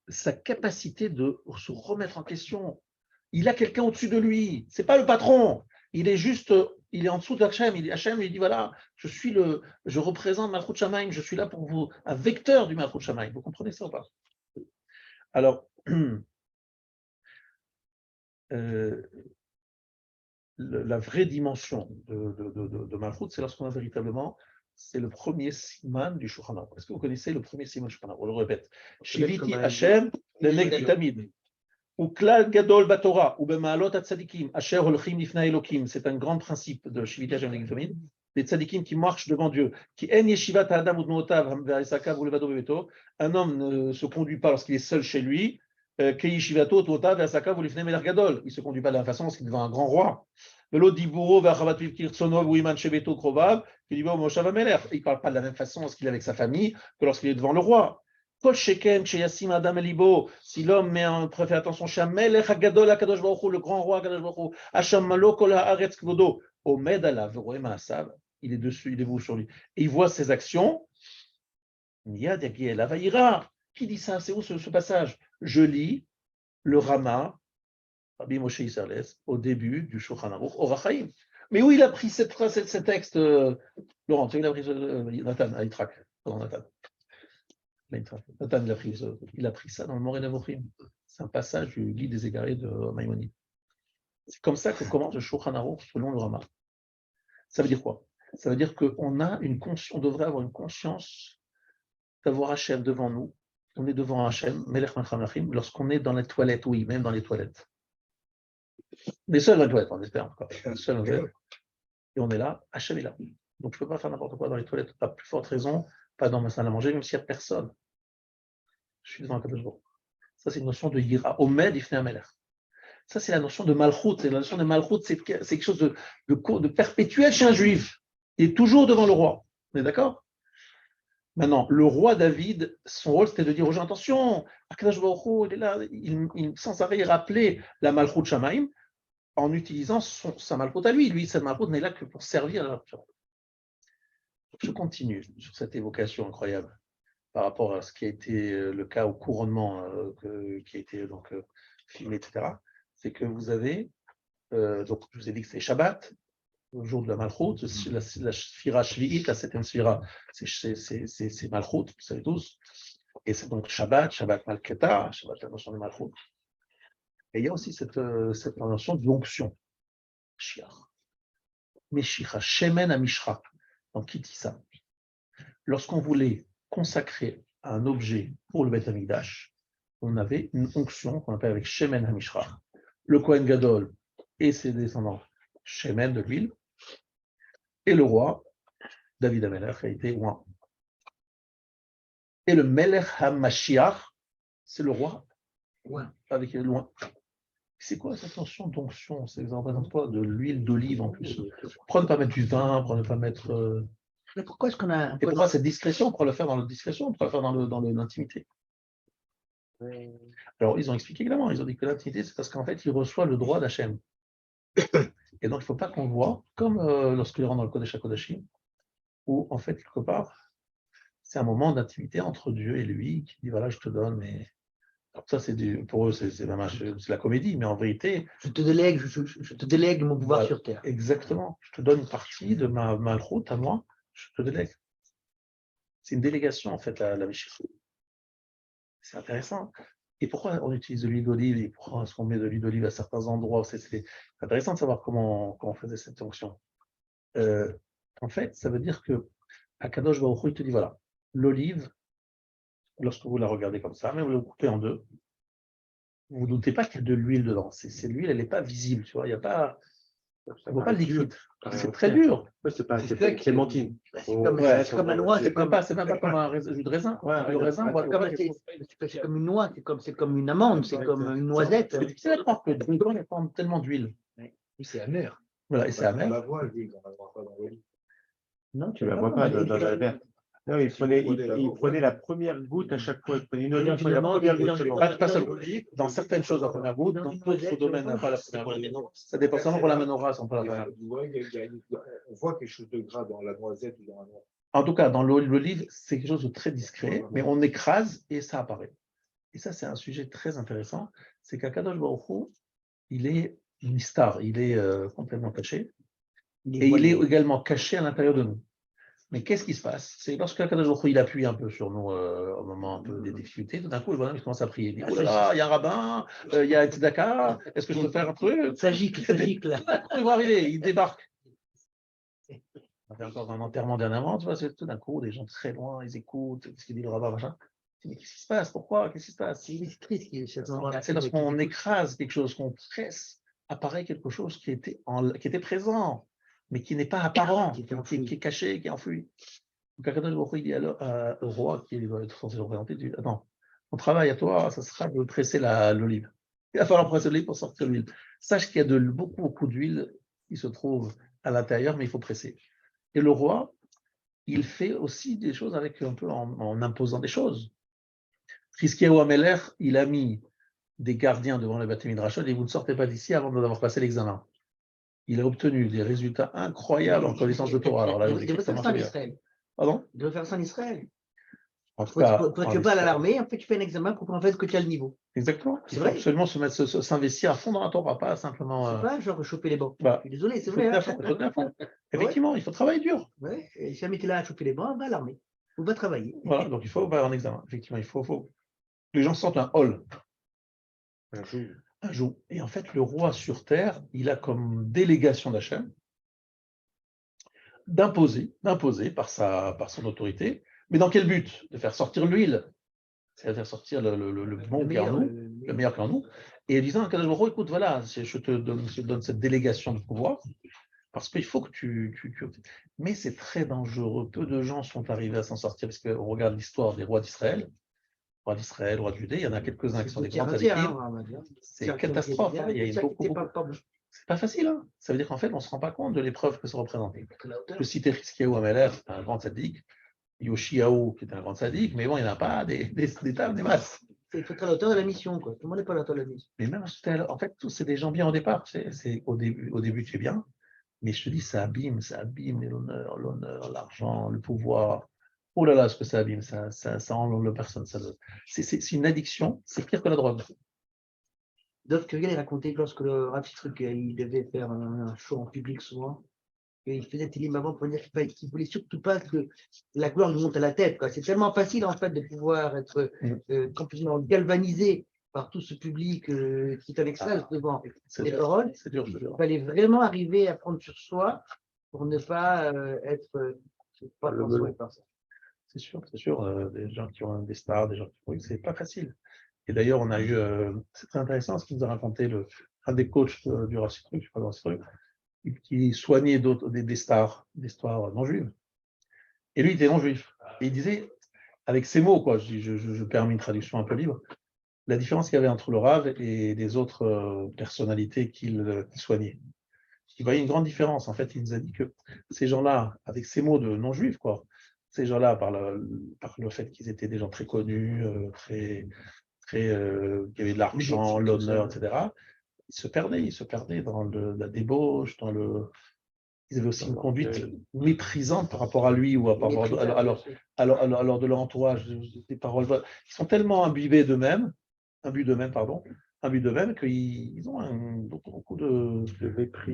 sa capacité de se remettre en question. Il a quelqu'un au-dessus de lui. C'est pas le patron. Il est juste, il est en dessous d'Hachem. Hachem lui dit voilà, je représente Malchut Shamaim. Je suis là pour vous, un vecteur du Malchut Shamaim. Vous comprenez ça ou pas? Alors, la vraie dimension de Malchut, c'est lorsqu'on a véritablement, c'est le premier siman du Shulchan Aruch. Est-ce que vous connaissez le premier siman du Shulchan Aruch? On le répète. Shiviti Hashem leneg tamid. Ou klal gadol batorah ou bemaalot atzadikim asher holchim lifnei Elokim. C'est un grand principe de Shiviti Hashem leneg tamid. Les tzadikim qui marchent devant Dieu, qui en yeshivat adam ou dnotav ve'isakav ou levado bebeto. Un homme ne se conduit pas lorsqu'il est seul chez lui. Ke yeshivato dnotav ve'isakav ou lifnei melech gadol. Il se conduit pas de la même façon lorsqu'il est devant un grand roi. Velo diburo v'achavat kirtsono v'uiman shebeto krovav, qui dit Moshav Amelech. Il ne parle pas de la même façon qu'il est avec sa famille que lorsqu'il est devant le roi. Kol sheken sheyasim adam elibo. Si l'homme fait attention, Shamelech hagadol hakadosh baruch hu, le grand roi hakadosh baruch hu, Hasham malo kol haaretz kvodo, omed alav v'roeh ma'asav. Il est dessus, il est debout sur lui. Et il voit ses actions. Miyad yagiel avayira. Qui dit ça? C'est où ce passage? Je lis le Rama, Rabbi Moshe Isserles, au début du Shulchan Aruch, Orach Chaim. Mais où il a pris cette phrase, ce texte, Laurent, il a pris Nathan, Aitrak, pardon, Nathan. Nathan, il a pris ça dans le Moreh Nevochim. C'est un passage du Guide des Égarés de Maïmonide. C'est comme ça que commence le Shulchan Aruch selon le Rama. Ça veut dire quoi? Ça veut dire qu'on a on devrait avoir une conscience d'avoir Hachem devant nous. On est devant Hachem, Melech Malcham Lachim, lorsqu'on est dans les toilettes, oui, même dans les toilettes. On est seul dans les toilettes, on espère encore. Seul dans les toilettes. Et on est là, Hachem est là. Donc je ne peux pas faire n'importe quoi dans les toilettes, pas plus forte raison, pas dans ma salle à manger, même s'il n'y a personne. Je suis devant un Kadosh Baruch. Ça, c'est une notion de Yira. Omed Ifnei Hamelech. Ça, c'est la notion de Malchut. La notion de Malchut, c'est quelque chose de perpétuel chez un juif. Il est toujours devant le roi. On est d'accord? Maintenant, le roi David, son rôle, c'était de dire aux gens, attention, Akadosh Baruch Hu, il est là, il sans arrêt rappeler la Malchut Shamaim en utilisant sa Malchut à lui. Lui, sa Malchut n'est là que pour servir à la. Je continue sur cette évocation incroyable par rapport à ce qui a été le cas au couronnement qui a été donc filmé, etc. C'est que vous avez, donc je vous ai dit que c'est Shabbat, le jour de la Malchut, la Sphira Shvi'it, la 7e Sphira, c'est Malchut, vous savez tous. Et c'est donc Shabbat Malketa, Shabbat la notion de Malchut. Et il y a aussi cette notion d'onction. Shiach. Meshicha, Shemen Amishra. Donc qui dit ça? Lorsqu'on voulait consacrer un objet pour le Beth Amikdash, on avait une onction qu'on appelle avec Shemen Amishra. Le Kohen Gadol et ses descendants, Shemen de l'huile, et le roi, David Amelech, a été loin. Et le Melech HaMashiach, c'est le roi, avec loin. C'est quoi cette notion d'onction? Ça représente quoi? De l'huile d'olive en plus. Pourquoi ne pas mettre du vin? Pourquoi ne pas mettre. Mais pourquoi est-ce qu'on a. Et pourquoi cette discrétion? Pourquoi le faire dans la discrétion? Pourquoi le faire dans l'intimité? Alors, ils ont expliqué également. Ils ont dit que l'intimité, c'est parce qu'en fait, il reçoit le droit d'Hachem. Et donc, il ne faut pas qu'on voit, comme lorsqu'il rentre dans le Kodesh HaKodashim, où, en fait, quelque part, c'est un moment d'intimité entre Dieu et lui, qui dit, voilà, je te donne, mais... Alors ça, pour eux, c'est la comédie, mais en vérité... Je te délègue mon pouvoir sur terre. Exactement. Je te donne une partie de ma route à moi, je te délègue. C'est une délégation, en fait, la Mishra. C'est intéressant. Et pourquoi on utilise de l'huile d'olive et pourquoi est-ce qu'on met de l'huile d'olive à certains endroits? C'est intéressant de savoir comment on faisait cette fonction. En fait, ça veut dire que Akadosh Baruch Hu, il te dit, voilà, l'olive, lorsque vous la regardez comme ça, mais vous la coupez en deux, vous ne doutez pas qu'il y a de l'huile dedans. C'est l'huile, elle n'est pas visible, tu vois, il n'y a pas... Ça ne vaut pas le liquide. C'est très dur. C'est pas clémentine. C'est comme la noix. C'est même pas comme un jus de raisin. Le raisin, c'est comme une noix, c'est comme une amande, c'est comme une noisette. C'est difficile à croire que dedans, il y a tellement d'huile. Oui, c'est amer. Voilà, et c'est amer. On la voit, lui, on la voit pas dans l'olive. Non, tu ne la vois pas dans la verre. Non, il prenait la première goutte à chaque fois. Il prenait une olive, la première goutte. Pas seulement. Dans certaines choses, la première goutte, dans d'autres domaines, pas la première goutte. Ça dépend seulement pour la menorah, sans pas la première goutte. On voit quelque chose de gras dans la noisette ou dans la noix. En tout cas, dans l'olive, c'est quelque chose de très discret, mais on écrase et ça apparaît. Et ça, c'est un sujet très intéressant. C'est qu'Akadosh Baruch Hu, il est une star, il est complètement caché. Et il est également caché à l'intérieur de nous. Mais qu'est-ce qui se passe? C'est lorsque Akadosh Baruch Hu, il appuie un peu sur nous au moment un peu des difficultés, tout d'un coup, le bonhomme il commence à prier. Il dit, oh là là, il y a un rabbin, il y a un tzedaka, est-ce que je peux faire un truc? Ça gicle là. Il va arriver, il débarque. On fait encore un enterrement dernièrement, tu vois, c'est tout d'un coup, des gens très loin, ils écoutent ce qu'il dit le rabbin, machin. Mais qu'est-ce qui se passe? Pourquoi? Qu'est-ce qui se passe? C'est triste. C'est lorsqu'on écrase quelque chose, qu'on presse, apparaît quelque chose qui était présent, mais qui n'est pas apparent, qui est caché, qui est enfoui. Donc, Akadosh Baruch Hu, il dit alors au roi qui va être censé le représenter, il dit, attends, ton travail à toi, ça sera de presser l'olive. Il va falloir presser l'olive pour sortir l'huile. Sache qu'il y a beaucoup d'huile il se trouve à l'intérieur, mais il faut presser. Et le roi, il fait aussi des choses avec un peu en imposant des choses. Hiskiyahu Amelech, il a mis des gardiens devant le Beth Midrashot et vous ne sortez pas d'ici avant d'avoir passé l'examen. Il a obtenu des résultats incroyables en connaissance de Torah. Alors là, Il devrait faire ça en Israël. Pardon? Il devrait faire ça en Israël. En tout cas, Quand tu vas à l'armée, en fait, tu fais un examen pour en fait que tu as le niveau. Exactement. C'est Il faut vrai. absolument s'investir à fond dans la Torah, pas simplement. C'est pas genre choper les bancs. Bah, Je suis désolé, c'est il faut vrai. tenir à Hein. fond, il faut tenir à fond. Effectivement, il faut travailler dur. Ouais. Et si jamais tu es là à choper les bancs, va à l'armée. Ou va travailler. Voilà, donc il faut avoir un examen. Effectivement, il faut. Les gens sentent un hall. Un jour. Et en fait, le roi sur terre, il a comme délégation d'Hachem d'imposer par son autorité. Mais dans quel but? De faire sortir l'huile, c'est à faire sortir le bon qui est en nous, le meilleur qui est en nous, et disant à Kadosh Baruch Hu, écoute, voilà, je te donne cette délégation de pouvoir, parce qu'il faut que tu. Mais c'est très dangereux. Peu de gens sont arrivés à s'en sortir, parce qu'on regarde l'histoire des rois d'Israël, rois de Judée, il y en a quelques-uns qui sont des grands tzadikim. C'est une catastrophe. Il y a beaucoup. C'est pas facile. Hein. Ça veut dire qu'en fait, on ne se rend pas compte de l'épreuve que ça représente. Je peux citer Hiskiyahu Amelech, c'est un grand tzaddik, Yoshiyahu, qui est un grand tzaddik, mais bon, il n'y en a pas des tables, des masses. Il faut être à la hauteur de la mission, quoi. Tout le monde n'est pas à la hauteur de la mission. Mais même, en fait, tous, c'est des gens bien au départ. Au début, tu es bien, mais je te dis, ça abîme l'honneur, l'argent, le pouvoir. Oh là là, ce que ça abîme, ça enlève la personne. C'est une addiction, c'est pire que la drogue. Dov Kuriel racontait que lorsque le Rav Truc, il devait faire un show en public souvent, et il faisait télim avant pour dire qu'il ne voulait surtout pas que la gloire lui monte à la tête. C'est tellement facile en fait de pouvoir être complètement galvanisé par tout ce public qui est en extase devant les paroles. C'est dur, Il fallait vraiment arriver à prendre sur soi pour ne pas être pas le melon. C'est sûr, des gens qui ont des stars, des gens qui ont c'est pas facile. Et d'ailleurs, on a eu, c'est très intéressant ce qu'il nous a raconté un des coachs du Rav Sitruk, je sais pas le Rav Sitruk, qui soignait des stars non juives. Et lui, il était non juif. Et il disait, avec ces mots, quoi, je permets une traduction un peu libre, la différence qu'il y avait entre le Rav et les autres personnalités qu'il soignait. Il voyait une grande différence. En fait, il nous a dit que ces gens-là, avec ces mots de non juifs, quoi, ces gens-là, par le fait qu'ils étaient des gens très connus, qui avaient de l'argent, l'honneur, etc., ils se perdaient dans la débauche, ils avaient aussi une conduite méprisante par rapport à lui ou alors de leur entourage, des paroles. Ils sont tellement imbus d'eux-mêmes, qu'ils ont beaucoup de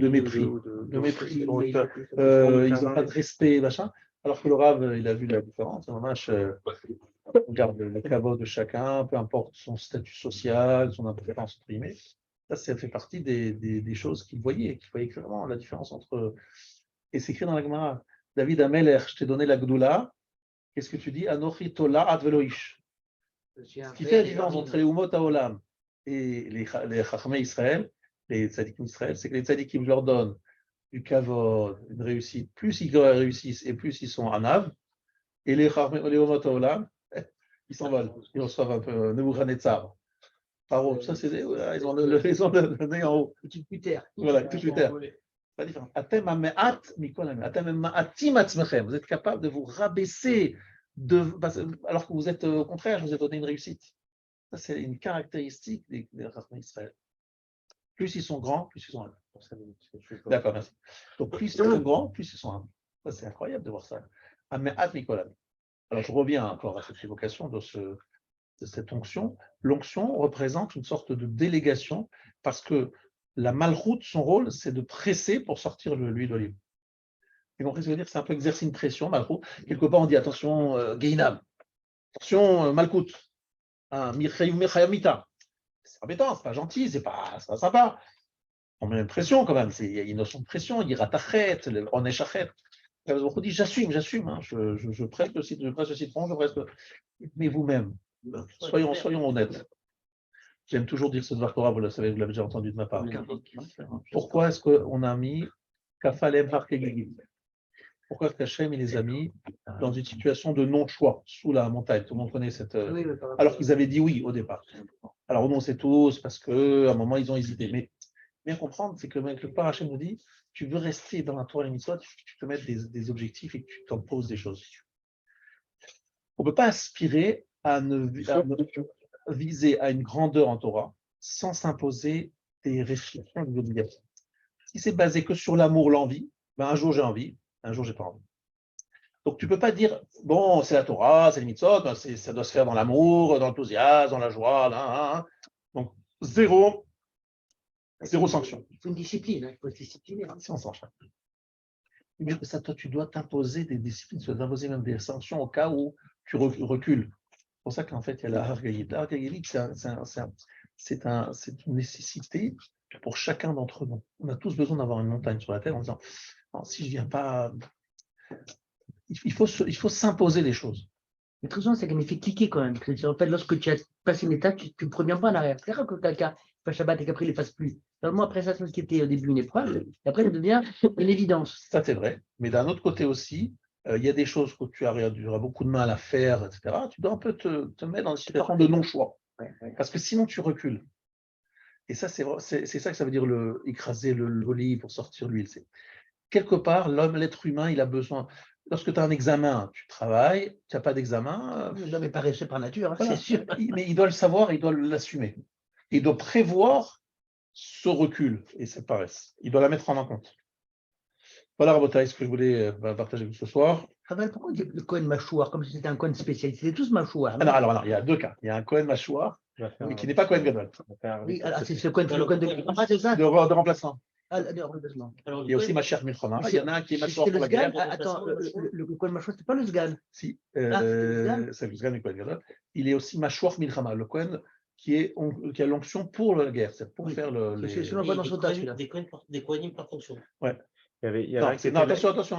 mépris. Ils n'ont pas de respect, machin. Alors que le Rav, il a vu la différence. On garde le caveau de chacun, peu importe son statut social, son importance, entre guillemets. Ça fait partie des choses qu'il voyait clairement la différence entre. Et c'est écrit dans la Gemara, David Ameler, je t'ai donné la Gdoula, qu'est-ce que tu dis? Anochi Tola Ad Veloish. Ce qui fait la différence entre les Umot Haolam et les Chachmei Israël, les tzadikim Israël, c'est que les tzadikim, je leur donne du kavod, une réussite, plus ils réussissent et plus ils sont anav, et les Umot Haolam, ils s'envolent, ils reçoivent un peu Nebuchadnezzar. Paro, ça c'est ils ont le nez en haut. Tout Twitter. Voilà, tout Twitter. Pas différent. Vous êtes capable de vous rabaisser, alors que vous êtes au contraire, je vous ai donné une réussite. Ça, c'est une caractéristique des Chachmei Israël. Plus ils sont grands, plus ils sont humbles. D'accord, merci. Donc, plus ils sont grands, plus ils sont humbles. Ça, c'est incroyable de voir ça. Alors, je reviens encore à cette évocation de cette onction. L'onction représente une sorte de délégation parce que la malroute, son rôle, c'est de presser pour sortir l'huile d'olive. Et donc, ce que je veux dire, c'est un peu exercer une pression, malroute. Quelque part, on dit attention, Geinam, attention, Malkout, Mirchayamita. C'est embêtant, c'est pas gentil, c'est pas sympa. On met une pression quand même, il y a une notion de pression, il y a Ratachet, on est Chachet. On dit j'assume, hein, je presse le citron, je presse le. Mais vous-même, soyons honnêtes. J'aime toujours dire ce Dvar Torah, vous le savez, vous l'avez déjà entendu de ma part. Pourquoi est-ce qu'on a mis Kafalem Harkegigim? Pourquoi est-ce qu'Hachem les a mis dans une situation de non-choix, sous la montagne? Tout le monde connaît cette. Alors qu'ils avaient dit oui au départ. Alors nous, on sait tous, parce qu'à un moment, ils ont hésité. Mais bien comprendre, c'est que le Père Hachem nous dit, tu veux rester dans la Torah et les mitzvot, tu te mets des objectifs et que tu t'en poses des choses. On ne peut pas aspirer à viser à une grandeur en Torah sans s'imposer des restrictions et des obligations. Si c'est basé que sur l'amour, l'envie, ben un jour j'ai envie, un jour j'ai pas envie. Donc tu ne peux pas dire, bon, c'est la Torah, c'est les mitzvot, ben ça doit se faire dans l'amour, dans l'enthousiasme, dans la joie, là. Donc zéro sanction. Il faut une discipline, il faut se discipliner. Si on s'en charge. Mieux que ça, toi, tu dois t'imposer des disciplines, tu dois t'imposer même des sanctions au cas où tu recules. C'est pour ça qu'en fait, il y a la Hargaït. La Hargaït, c'est une nécessité pour chacun d'entre nous. On a tous besoin d'avoir une montagne sur la tête en disant, non, si je ne viens pas, il faut s'imposer des choses. Mais très souvent, c'est qu'elle me fait cliquer quand même. En fait, lorsque tu as passé une étape, tu ne reviens pas en arrière. C'est rare que quelqu'un fasse Shabbat et qu'après, il ne les fasse plus. Alors, moi, après ça, c'est ce qui était au début une épreuve, et après, ça devient une évidence. Ça, c'est vrai. Mais d'un autre côté aussi, il y a des choses que tu auras beaucoup de mal à faire, etc. Tu dois un peu te mettre dans une situation de non-choix. Parce que sinon, tu recules. Et ça, c'est ça que ça veut dire écraser l'olive pour sortir l'huile. Quelque part, l'être humain, il a besoin. Lorsque tu as un examen, tu travailles, tu n'as pas d'examen. L'homme est paresseux par nature, voilà. c'est sûr. Mais il doit le savoir, il doit l'assumer. Il doit prévoir ce recul et cette paresse. Il doit la mettre en compte. Voilà, Rabotai, ce que je voulais partager avec vous ce soir. Pourquoi on dit le Kohen Machouar, comme si c'était un Kohen spécialisé? C'était tous Machouar. Alors, il y a deux cas. Il y a un Kohen Machouar, mais qui n'est pas Kohen Gadol. Oui, c'est le Kohen de c'est ça? De remplaçant. De remplacement. Il y a aussi Mashiach Milchama. Il y en a un qui est Machouar C'est pour le la guerre. Sgan. Attends, le Kohen Machouar, c'est pas le Sgan. Si, c'est le c'est le Sgan du Kohen Gadol. Il est aussi Machouar Milchama, le Kohen qui a l'onction pour la guerre, c'est pour faire C'est le dans son tas, celui-là. Des Kohanim par fonction. Ouais. Il y avait Non, attention.